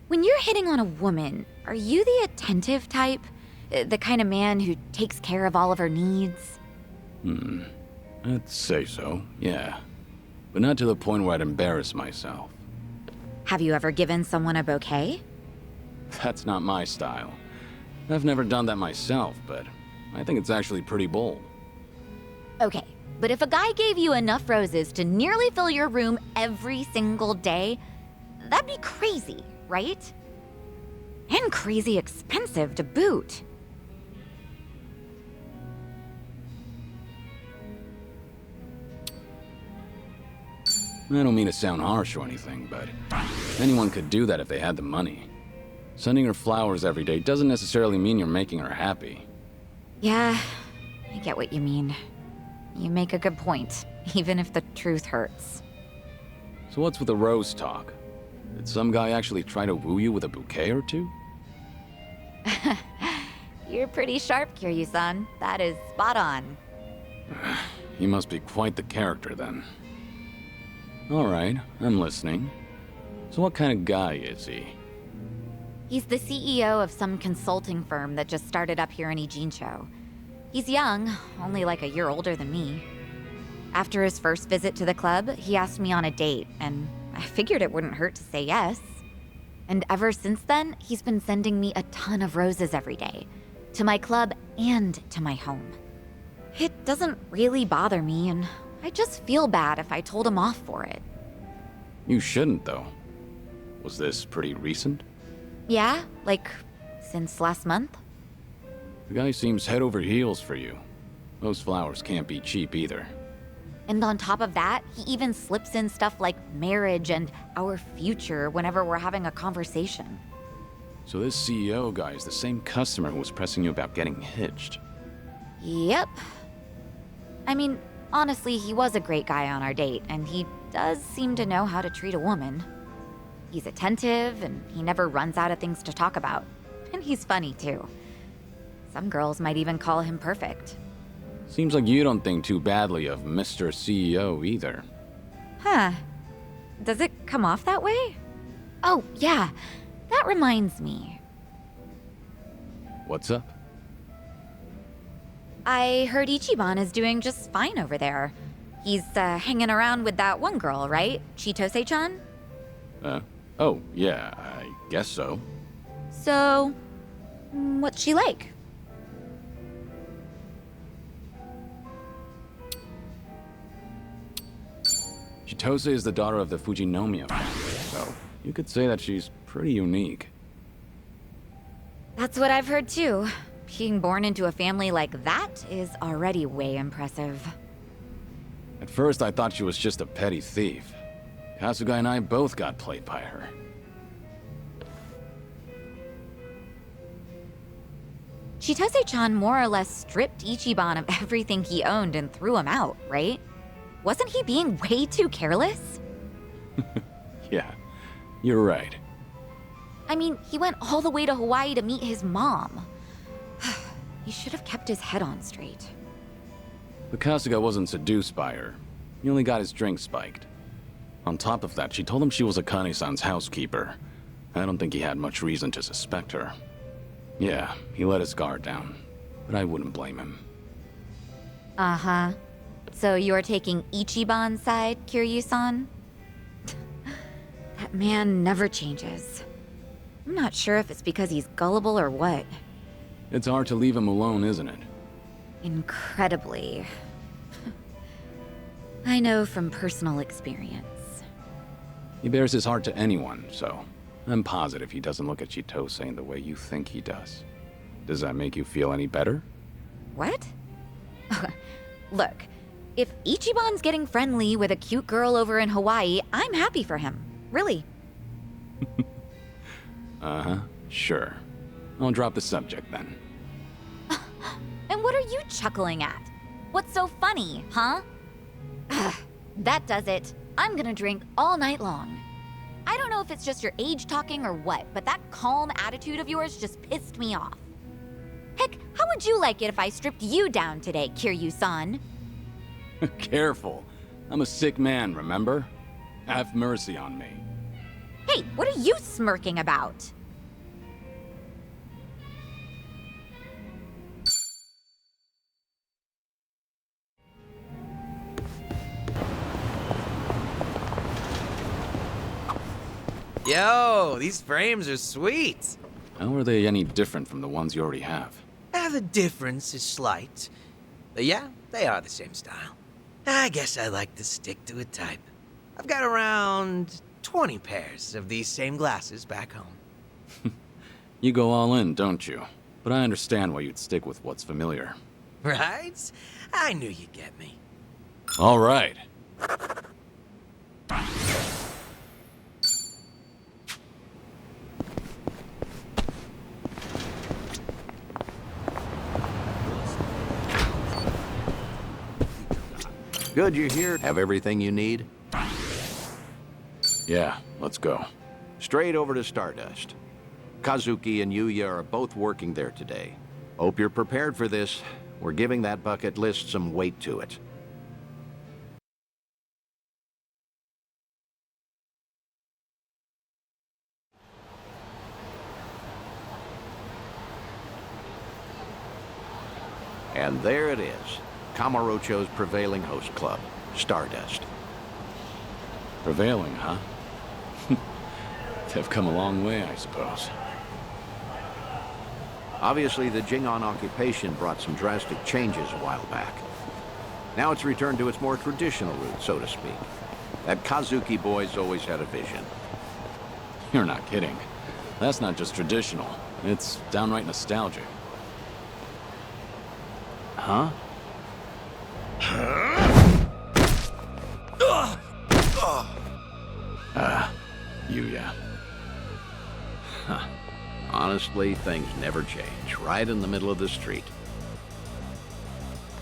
When you're hitting on a woman, are you the attentive type? The kind of man who takes care of all of her needs? I'd say so, yeah. But not to the point where I'd embarrass myself. Have you ever given someone a bouquet? That's not my style. I've never done that myself, but I think it's actually pretty bold. Okay, but if a guy gave you enough roses to nearly fill your room every single day, that'd be crazy, right? And crazy expensive to boot. I don't mean to sound harsh or anything, but anyone could do that if they had the money. Sending her flowers every day doesn't necessarily mean you're making her happy. Yeah, I get what you mean. You make a good point, even if the truth hurts. So what's with the rose talk? Did some guy actually try to woo you with a bouquet or two? You're pretty sharp, Kiryu-san. That is spot on. He must be quite the character then. All right, I'm listening. So what kind of guy is he? He's the CEO of some consulting firm that just started up here in Ijincho. He's young, only like a year older than me. After his first visit to the club, he asked me on a date, and I figured it wouldn't hurt to say yes. And ever since then, he's been sending me a ton of roses every day, to my club and to my home. It doesn't really bother me, and I just feel bad if I told him off for it. You shouldn't, though. Was this pretty recent? Yeah, like, since last month? The guy seems head over heels for you. Those flowers can't be cheap either. And on top of that, he even slips in stuff like marriage and our future whenever we're having a conversation. So this CEO guy is the same customer who was pressing you about getting hitched. Yep. I mean, honestly, he was a great guy on our date, and he does seem to know how to treat a woman. He's attentive, and he never runs out of things to talk about. And he's funny, too. Some girls might even call him perfect. Seems like you don't think too badly of Mr. CEO either. Huh. Does it come off that way? Oh, yeah. That reminds me. What's up? I heard Ichiban is doing just fine over there. He's hanging around with that one girl, right? Chitose-chan? Oh, yeah, I guess so. So, what's she like? Chitose is the daughter of the Fujinomiya family, so you could say that she's pretty unique. That's what I've heard too. Being born into a family like that is already way impressive. At first, I thought she was just a petty thief. Kasuga and I both got played by her. Chitose-chan more or less stripped Ichiban of everything he owned and threw him out, right? Wasn't he being way too careless? Yeah, you're right. I mean, he went all the way to Hawaii to meet his mom. He should have kept his head on straight. But Kasuga wasn't seduced by her. He only got his drink spiked. On top of that, she told him she was Akane-san's housekeeper. I don't think he had much reason to suspect her. Yeah, he let his guard down, but I wouldn't blame him. Uh-huh. So you're taking Ichiban's side, Kiryu-san? That man never changes. I'm not sure if it's because he's gullible or what. It's hard to leave him alone, isn't it? Incredibly. I know from personal experience. He bears his heart to anyone, so I'm positive he doesn't look at Chitose in the way you think he does. Does that make you feel any better? What? Look, if Ichiban's getting friendly with a cute girl over in Hawaii, I'm happy for him. Really. Uh-huh, sure. I'll drop the subject then. And what are you chuckling at? What's so funny, huh? That does it. I'm gonna drink all night long. I don't know if it's just your age talking or what, but that calm attitude of yours just pissed me off. Heck, how would you like it if I stripped you down today, Kiryu-san? Careful. I'm a sick man, remember? Have mercy on me. Hey, what are you smirking about? Yo, these frames are sweet. How are they any different from the ones you already have? The difference is slight. But yeah, they are the same style. I guess I like to stick to a type. I've got around 20 pairs of these same glasses back home. You go all in, don't you? But I understand why you'd stick with what's familiar. Right? I knew you'd get me. All right. Good you're here. Have everything you need? Yeah, let's go. Straight over to Stardust. Kazuki and Yuya are both working there today. Hope you're prepared for this. We're giving that bucket list some weight to it. And there it is. Kamurocho's prevailing host club, Stardust. Prevailing, huh? They've come a long way, I suppose. Obviously, the Jingon occupation brought some drastic changes a while back. Now it's returned to its more traditional roots, so to speak. That Kazuki boy's always had a vision. You're not kidding. That's not just traditional. It's downright nostalgic. Huh? Yuya. Huh. Honestly, things never change. Right in the middle of the street.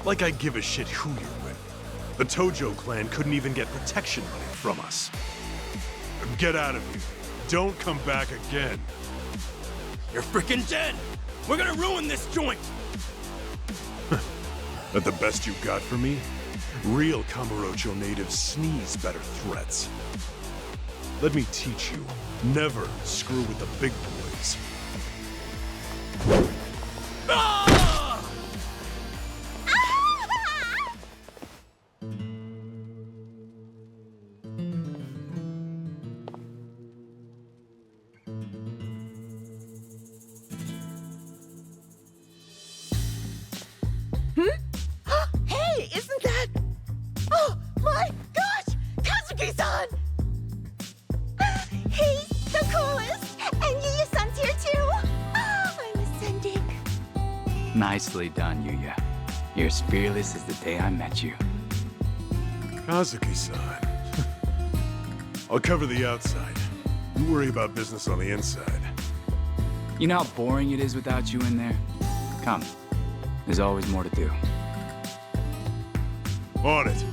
Like I give a shit who you're with. The Tojo clan couldn't even get protection money from us. Get out of here. Don't come back again. You're freaking dead! We're gonna ruin this joint! That the best you got for me? Real Kamurocho natives sneeze better threats. Let me teach you. Never screw with the big boys. Ah! Nicely done, Yuya. You're as fearless as the day I met you. Kazuki-san. I'll cover the outside. You worry about business on the inside. You know how boring it is without you in there? Come. There's always more to do. On it.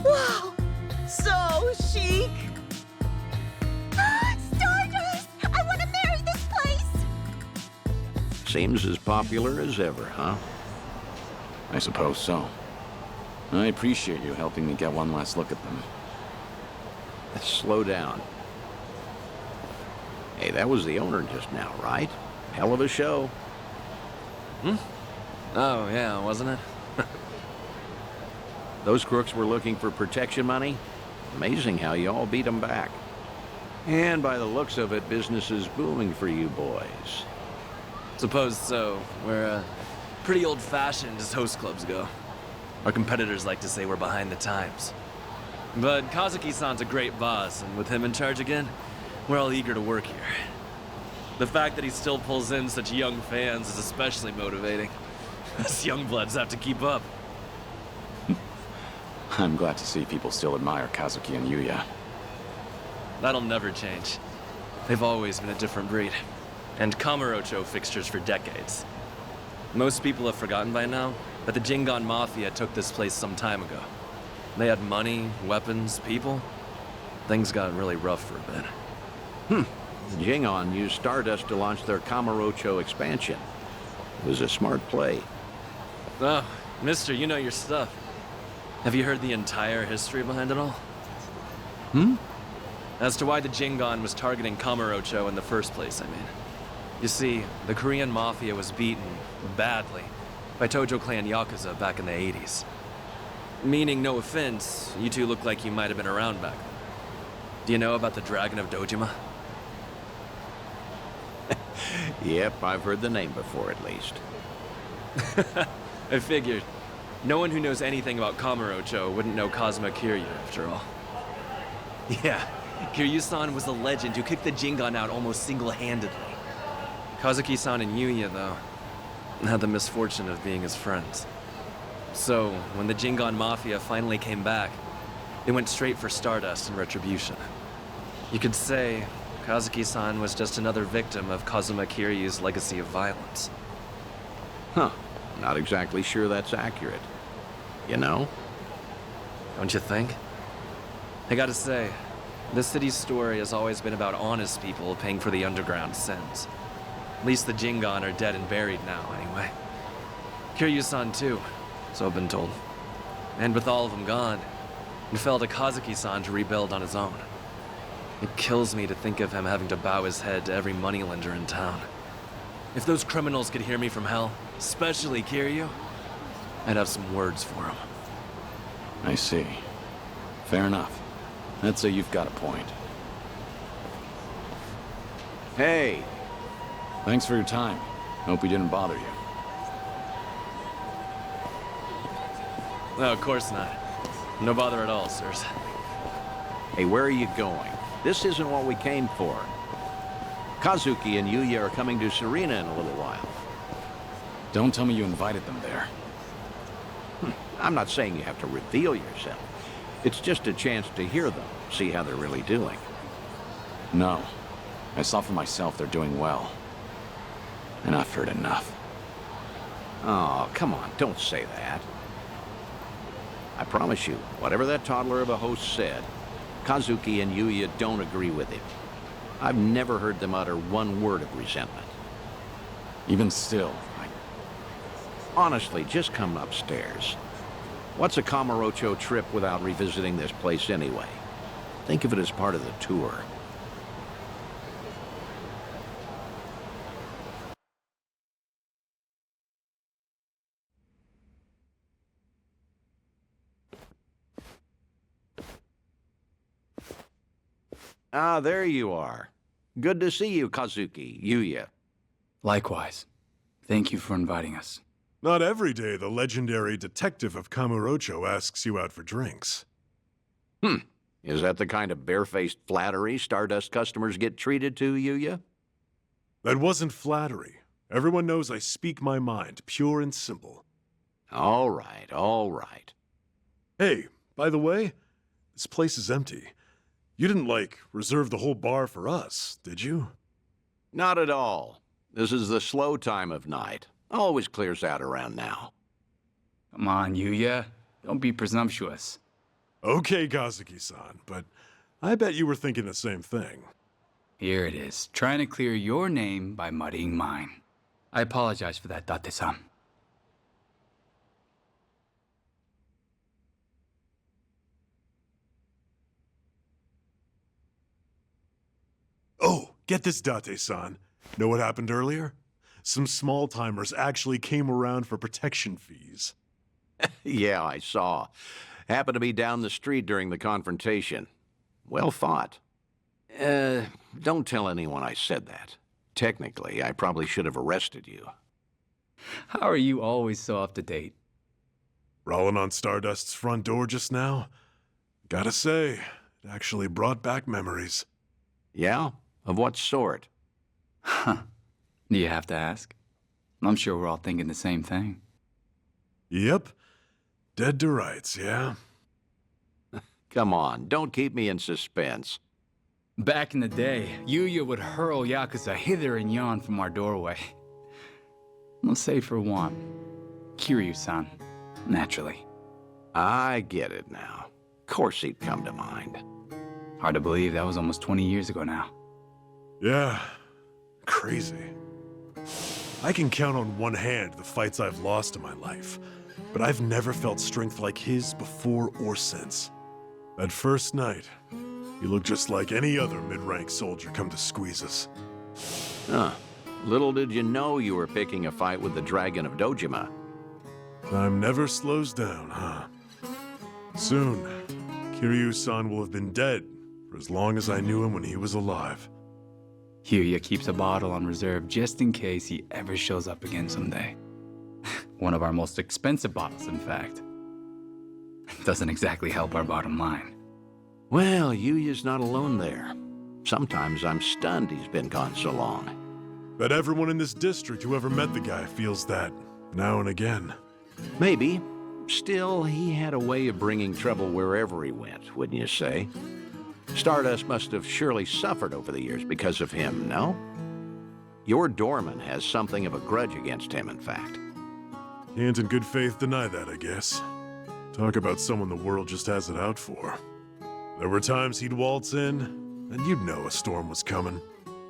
Wow! So chic! Stardust! I want to marry this place! Seems as popular as ever, huh? I suppose so. I appreciate you helping me get one last look at them. Let's slow down. Hey, that was the owner just now, right? Hell of a show. Oh, yeah, wasn't it? Those crooks were looking for protection money. Amazing how you all beat them back. And by the looks of it, business is booming for you boys. Suppose so. We're, pretty old-fashioned as host clubs go. Our competitors like to say we're behind the times. But Kazuki-san's a great boss, and with him in charge again, we're all eager to work here. The fact that he still pulls in such young fans is especially motivating. Us young bloods have to keep up. I'm glad to see people still admire Kazuki and Yuya. That'll never change. They've always been a different breed. And Kamurocho fixtures for decades. Most people have forgotten by now, but the Jingon Mafia took this place some time ago. They had money, weapons, people. Things got really rough for a bit. The Jingon used Stardust to launch their Kamurocho expansion. It was a smart play. Oh, mister, you know your stuff. Have you heard the entire history behind it all? As to why the Jingon was targeting Kamurocho in the first place, I mean. You see, the Korean Mafia was beaten, badly, by Tojo Clan Yakuza back in the 80s. Meaning, no offense, you two look like you might have been around back then. Do you know about the Dragon of Dojima? Yep, I've heard the name before at least. I figured. No one who knows anything about Kamurocho wouldn't know Kazuma Kiryu, after all. Yeah, Kiryu-san was a legend who kicked the Jingon out almost single-handedly. Kazuki-san and Yuya, though, had the misfortune of being his friends. So, when the Jingon Mafia finally came back, they went straight for Stardust and Retribution. You could say Kazuki-san was just another victim of Kazuma Kiryu's legacy of violence. Huh. Not exactly sure that's accurate. You know? Don't you think? I gotta say, this city's story has always been about honest people paying for the underground sins. At least the Jingon are dead and buried now, anyway. Kiryu-san too, so I've been told. And with all of them gone, it fell to Kazuki-san to rebuild on his own. It kills me to think of him having to bow his head to every moneylender in town. If those criminals could hear me from hell, especially Kiryu, I'd have some words for him. I see. Fair enough. I'd say you've got a point. Hey! Thanks for your time. Hope we didn't bother you. No, of course not. No bother at all, sirs. Hey, where are you going? This isn't what we came for. Kazuki and Yuya are coming to Serena in a little while. Don't tell me you invited them there. I'm not saying you have to reveal yourself. It's just a chance to hear them, see how they're really doing. No. I saw for myself they're doing well. And I've heard enough. Oh, come on, don't say that. I promise you, whatever that toddler of a host said, Kazuki and Yuya don't agree with him. I've never heard them utter one word of resentment. Even still, Honestly, just come upstairs. What's a Kamurocho trip without revisiting this place anyway? Think of it as part of the tour. Ah, there you are. Good to see you, Kazuki, Yuya. Likewise. Thank you for inviting us. Not every day the legendary detective of Kamurocho asks you out for drinks. Is that the kind of barefaced flattery Stardust customers get treated to, Yuya? That wasn't flattery. Everyone knows I speak my mind, pure and simple. All right, all right. Hey, by the way, this place is empty. You didn't, like, reserve the whole bar for us, did you? Not at all. This is the slow time of night. Always clears out around now. Come on, Yuya. Don't be presumptuous. Okay, Kazuki-san, but I bet you were thinking the same thing. Here it is, trying to clear your name by muddying mine. I apologize for that, Date-san. Oh, get this, Date-san. Know what happened earlier? Some small-timers actually came around for protection fees. Yeah, I saw. Happened to be down the street during the confrontation. Well fought. Don't tell anyone I said that. Technically, I probably should have arrested you. How are you always so up to date? Rolling on Stardust's front door just now? Gotta say, it actually brought back memories. Yeah? Of what sort? Huh. Do you have to ask? I'm sure we're all thinking the same thing. Yep. Dead to rights, yeah? Come on, don't keep me in suspense. Back in the day, Yuya would hurl Yakuza hither and yon from our doorway. Let's say for one, Kiryu-san, naturally. I get it now. Of course he'd come to mind. Hard to believe that was almost 20 years ago now. Yeah. Crazy. I can count on one hand the fights I've lost in my life, but I've never felt strength like his before or since. That first night, he looked just like any other mid-rank soldier come to squeeze us. Huh. Little did you know you were picking a fight with the Dragon of Dojima. Time never slows down, huh? Soon, Kiryu-san will have been dead for as long as I knew him when he was alive. Yuya keeps a bottle on reserve just in case he ever shows up again someday. One of our most expensive bottles, in fact. Doesn't exactly help our bottom line. Well, Yuya's not alone there. Sometimes I'm stunned he's been gone so long. Bet everyone in this district who ever met the guy feels that, now and again. Maybe. Still, he had a way of bringing trouble wherever he went, wouldn't you say? Stardust must have surely suffered over the years because of him, no? Your doorman has something of a grudge against him, in fact. Can't in good faith deny that, I guess. Talk about someone the world just has it out for. There were times he'd waltz in, and you'd know a storm was coming.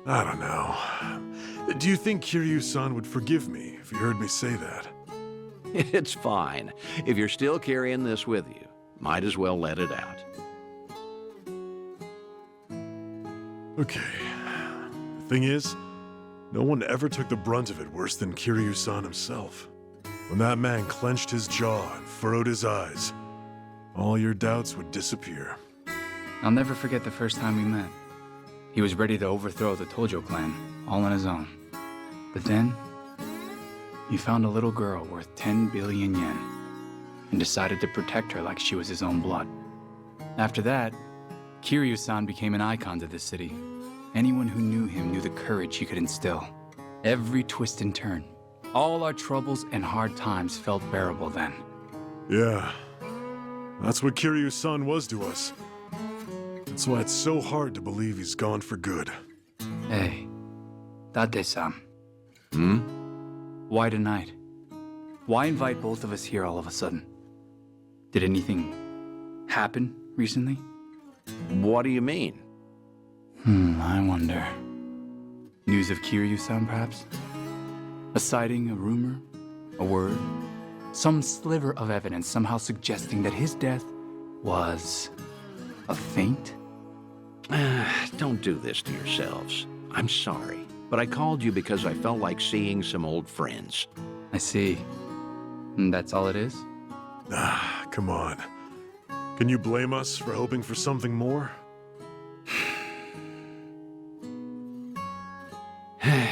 I don't know. Do you think Kiryu-san would forgive me if he heard me say that? It's fine. If you're still carrying this with you, might as well let it out. Okay. The thing is, no one ever took the brunt of it worse than Kiryu-san himself. When that man clenched his jaw and furrowed his eyes, all your doubts would disappear. I'll never forget the first time we met. He was ready to overthrow the Tojo clan, all on his own. But then, he found a little girl worth 10 billion yen, and decided to protect her like she was his own blood. After that, Kiryu-san became an icon to the city. Anyone who knew him knew the courage he could instill. Every twist and turn, all our troubles and hard times felt bearable then. Yeah, that's what Kiryu-san was to us. That's why it's so hard to believe he's gone for good. Hey, Date-san. Hmm? Why tonight? Why invite both of us here all of a sudden? Did anything happen recently? What do you mean? I wonder. News of Kiryu-san, perhaps? A sighting, a rumor, a word? Some sliver of evidence somehow suggesting that his death was a feint? Don't do this to yourselves. I'm sorry, but I called you because I felt like seeing some old friends. I see. And that's all it is? Ah, come on. Can you blame us for hoping for something more?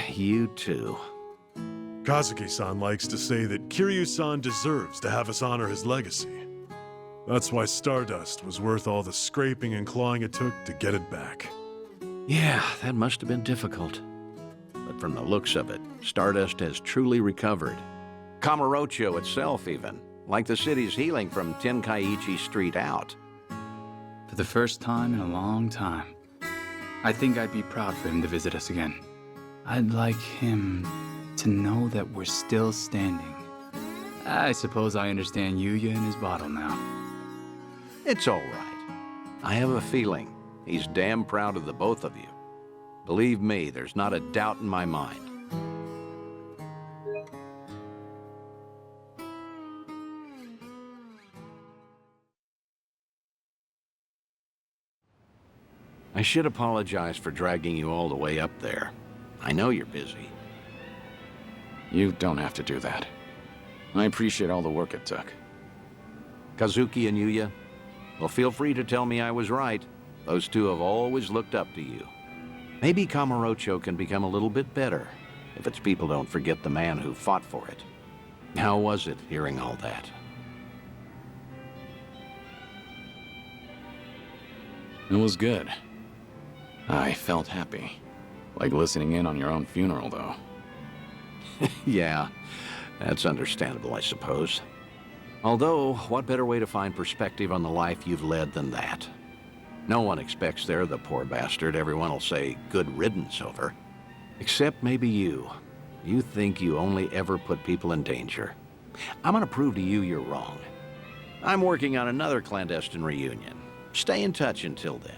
You too. Kazuki-san likes to say that Kiryu-san deserves to have us honor his legacy. That's why Stardust was worth all the scraping and clawing it took to get it back. Yeah, that must have been difficult. but from the looks of it, Stardust has truly recovered. Kamurocho itself, even, like the city's healing from Tenkaichi Street out. For the first time in a long time, I think I'd be proud for him to visit us again. I'd like him to know that we're still standing. I suppose I understand Yuya and his bottle now. It's all right. I have a feeling he's damn proud of the both of you. Believe me, there's not a doubt in my mind. I should apologize for dragging you all the way up there. I know you're busy. You don't have to do that. I appreciate all the work it took. Kazuki and Yuya, well, feel free to tell me I was right. Those two have always looked up to you. Maybe Kamurocho can become a little bit better if its people don't forget the man who fought for it. How was it hearing all that? It was good. I felt happy. Like listening in on your own funeral, though. Yeah, that's understandable, I suppose. Although, what better way to find perspective on the life you've led than that? No one expects they're the poor bastard everyone will say good riddance over. Except maybe you. You think you only ever put people in danger. I'm gonna prove to you you're wrong. I'm working on another clandestine reunion. Stay in touch until then.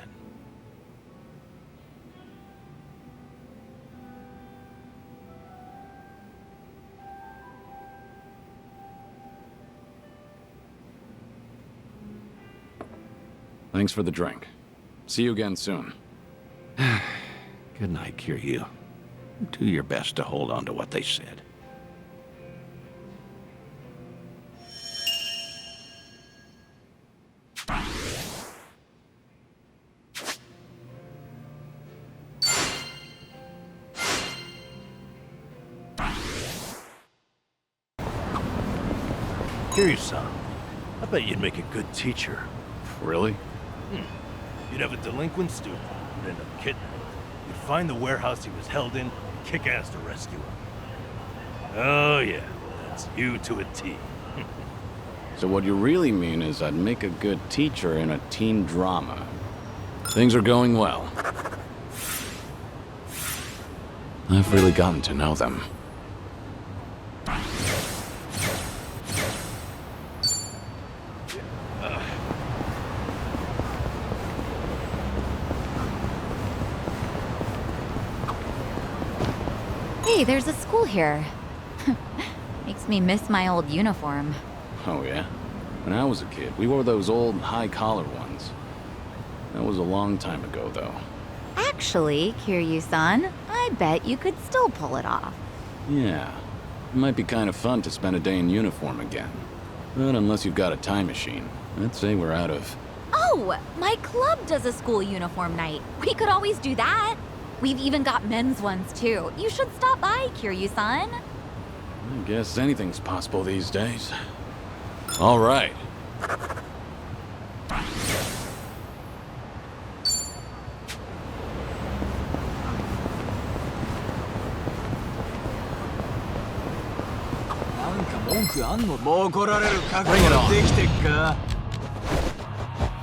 Thanks for the drink. See you again soon. Good night, Kiryu. Do your best to hold on to what they said. Kiryu-san, I bet you'd make a good teacher. Really? You'd have a delinquent student who'd end up kidnapped. You'd find the warehouse he was held in, kick ass to rescue him. Oh yeah, that's you to a T. So what you really mean is I'd make a good teacher in a teen drama. Things are going well. I've really gotten to know them. Hey, there's a school here. Makes me miss my old uniform. Oh yeah? When I was a kid, we wore those old high-collar ones. That was a long time ago, though. Actually, Kiryu-san, I bet you could still pull it off. Yeah. It might be kind of fun to spend a day in uniform again. But unless you've got a time machine, I'd say we're out of... Oh, my club does a school uniform night. We could always do that. We've even got men's ones, too. You should stop by, Kiryu-san. I guess anything's possible these days. All right.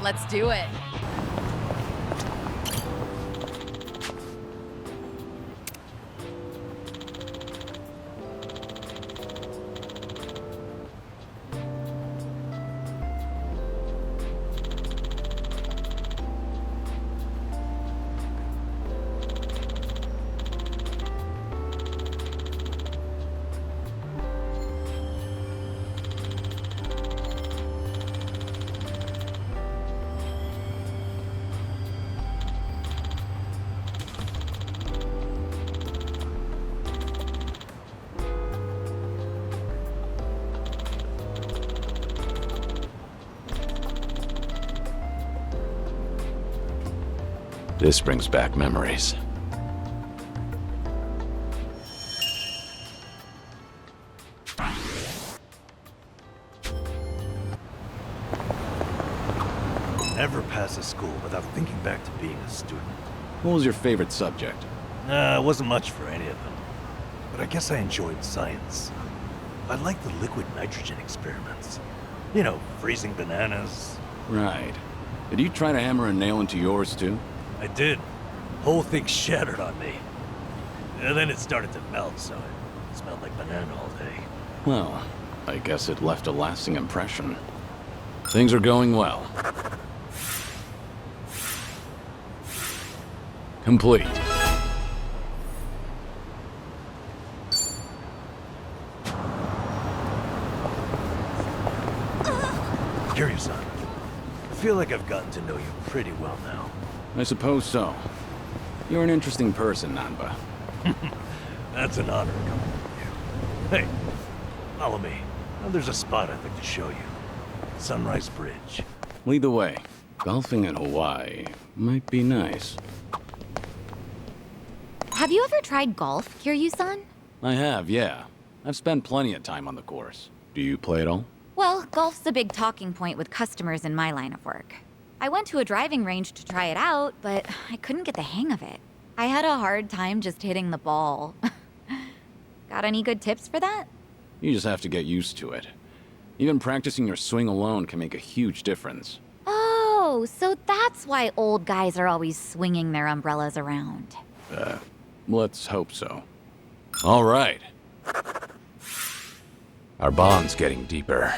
Let's do it. This brings back memories. Never pass a school without thinking back to being a student. What was your favorite subject? Nah, it wasn't much for any of them. But I guess I enjoyed science. I liked the liquid nitrogen experiments. You know, freezing bananas. Right. Did you try to hammer a nail into yours, too? I did. Whole thing shattered on me. And then it started to melt, so it smelled like banana all day. Well, I guess it left a lasting impression. Things are going well. Complete. Kiryu-san, I feel like I've gotten to know you pretty well now. I suppose so. You're an interesting person, Nanba. That's an honor coming from you. Hey, follow me. Now, there's a spot I'd like to show you. Sunrise Bridge. Lead the way. Golfing in Hawaii might be nice. Have you ever tried golf, Kiryu-san? I have, yeah. I've spent plenty of time on the course. Do you play at all? Well, golf's a big talking point with customers in my line of work. I went to a driving range to try it out, but I couldn't get the hang of it. I had a hard time just hitting the ball. Got any good tips for that? You just have to get used to it. Even practicing your swing alone can make a huge difference. Oh, so that's why old guys are always swinging their umbrellas around. Let's hope so. All right. Our bond's getting deeper.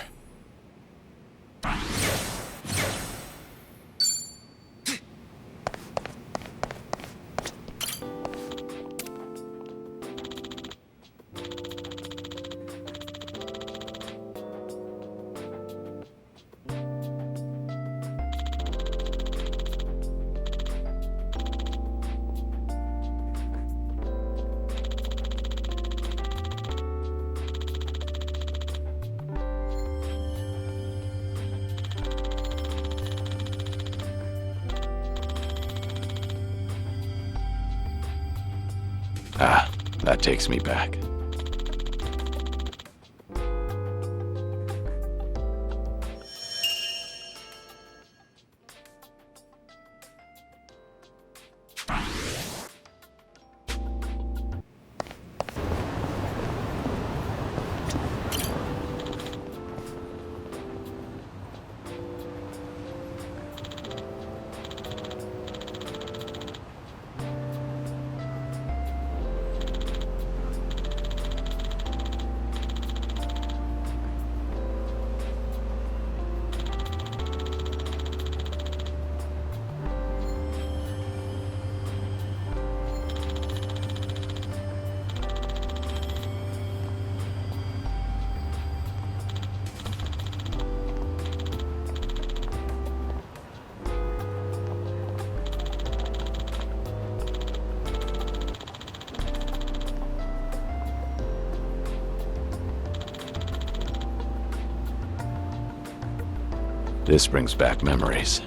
Ah, that takes me back. This brings back memories.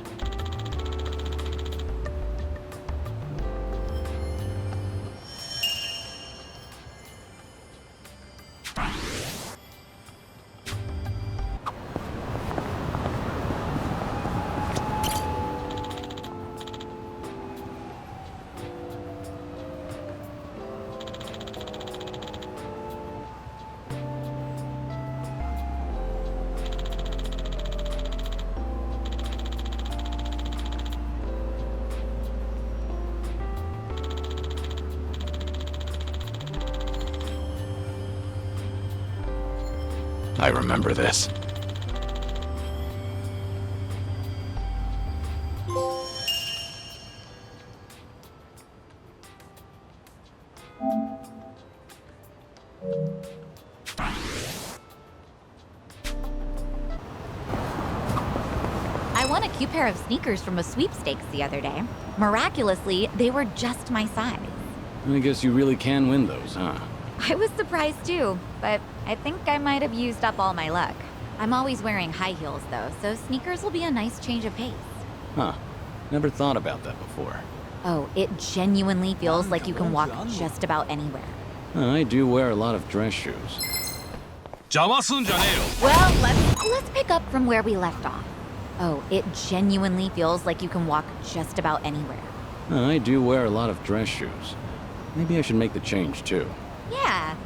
I remember this. I won a cute pair of sneakers from a sweepstakes the other day. Miraculously, they were just my size. I guess you really can win those, huh? I was surprised too, but I think I might have used up all my luck. I'm always wearing high heels though, so sneakers will be a nice change of pace. Huh. Never thought about that before. Oh, it genuinely feels like you can walk just about anywhere. I do wear a lot of dress shoes. Well, let's pick up from where we left off. Oh, it genuinely feels like you can walk just about anywhere. I do wear a lot of dress shoes. Maybe I should make the change, too. Yeah,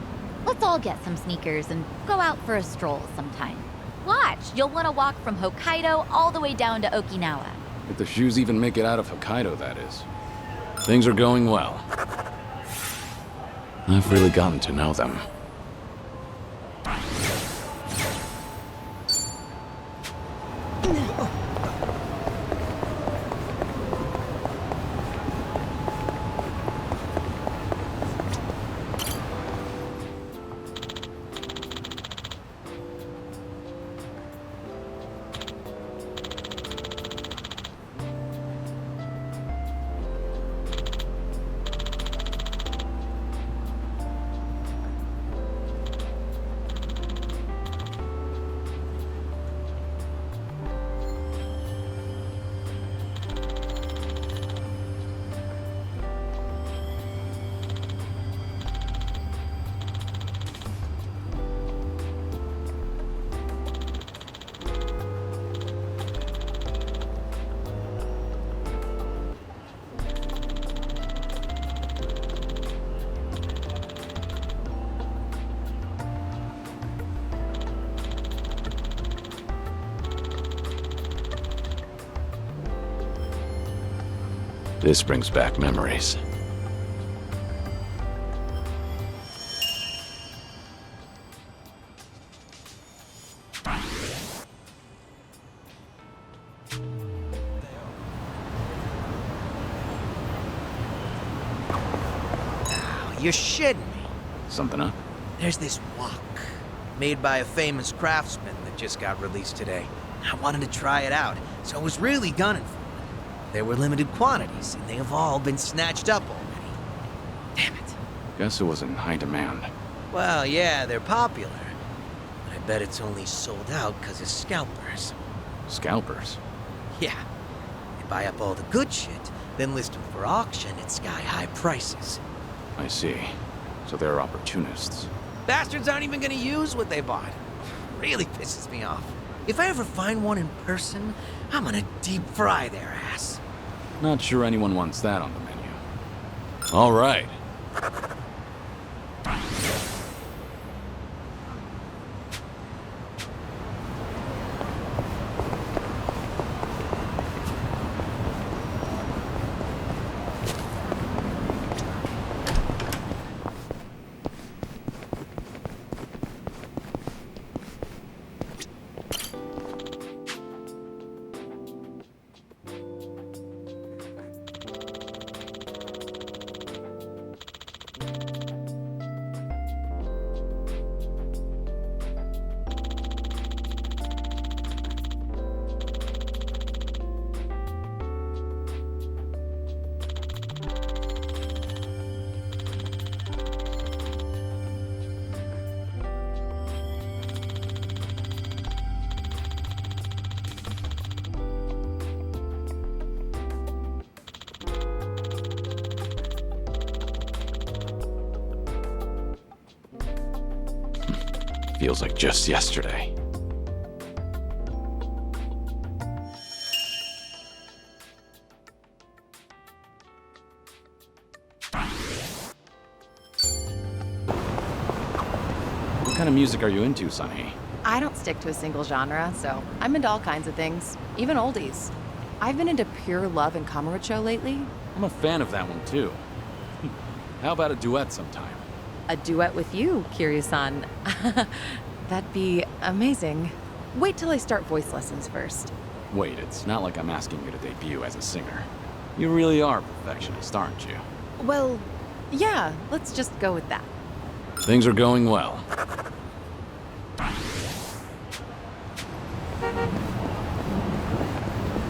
let's all get some sneakers and go out for a stroll sometime. Watch, you'll want to walk from Hokkaido all the way down to Okinawa. If the shoes even make it out of Hokkaido, that is. Things are going well. I've really gotten to know them. This brings back memories. You're shitting me. Something up? There's this wok, made by a famous craftsman that just got released today. I wanted to try it out, so I was really gunning for it. There were limited quantities, and they have all been snatched up already. Damn it. Guess it was in high demand. Well, yeah, they're popular. But I bet it's only sold out because of scalpers. Scalpers? Yeah. They buy up all the good shit, then list them for auction at sky-high prices. I see. So they're opportunists. Bastards aren't even gonna use what they bought. Really pisses me off. If I ever find one in person, I'm gonna deep fry their ass. Not sure anyone wants that on the menu. All right. Feels like just yesterday. What kind of music are you into, Sunny? I don't stick to a single genre, so I'm into all kinds of things, even oldies. I've been into Pure Love and Kamurocho lately. I'm a fan of that one, too. How about a duet sometime? A duet with you, Kiryu-san. That'd be amazing. Wait till I start voice lessons first. Wait, it's not like I'm asking you to debut as a singer. You really are a perfectionist, aren't you? Well, yeah, let's just go with that. Things are going well.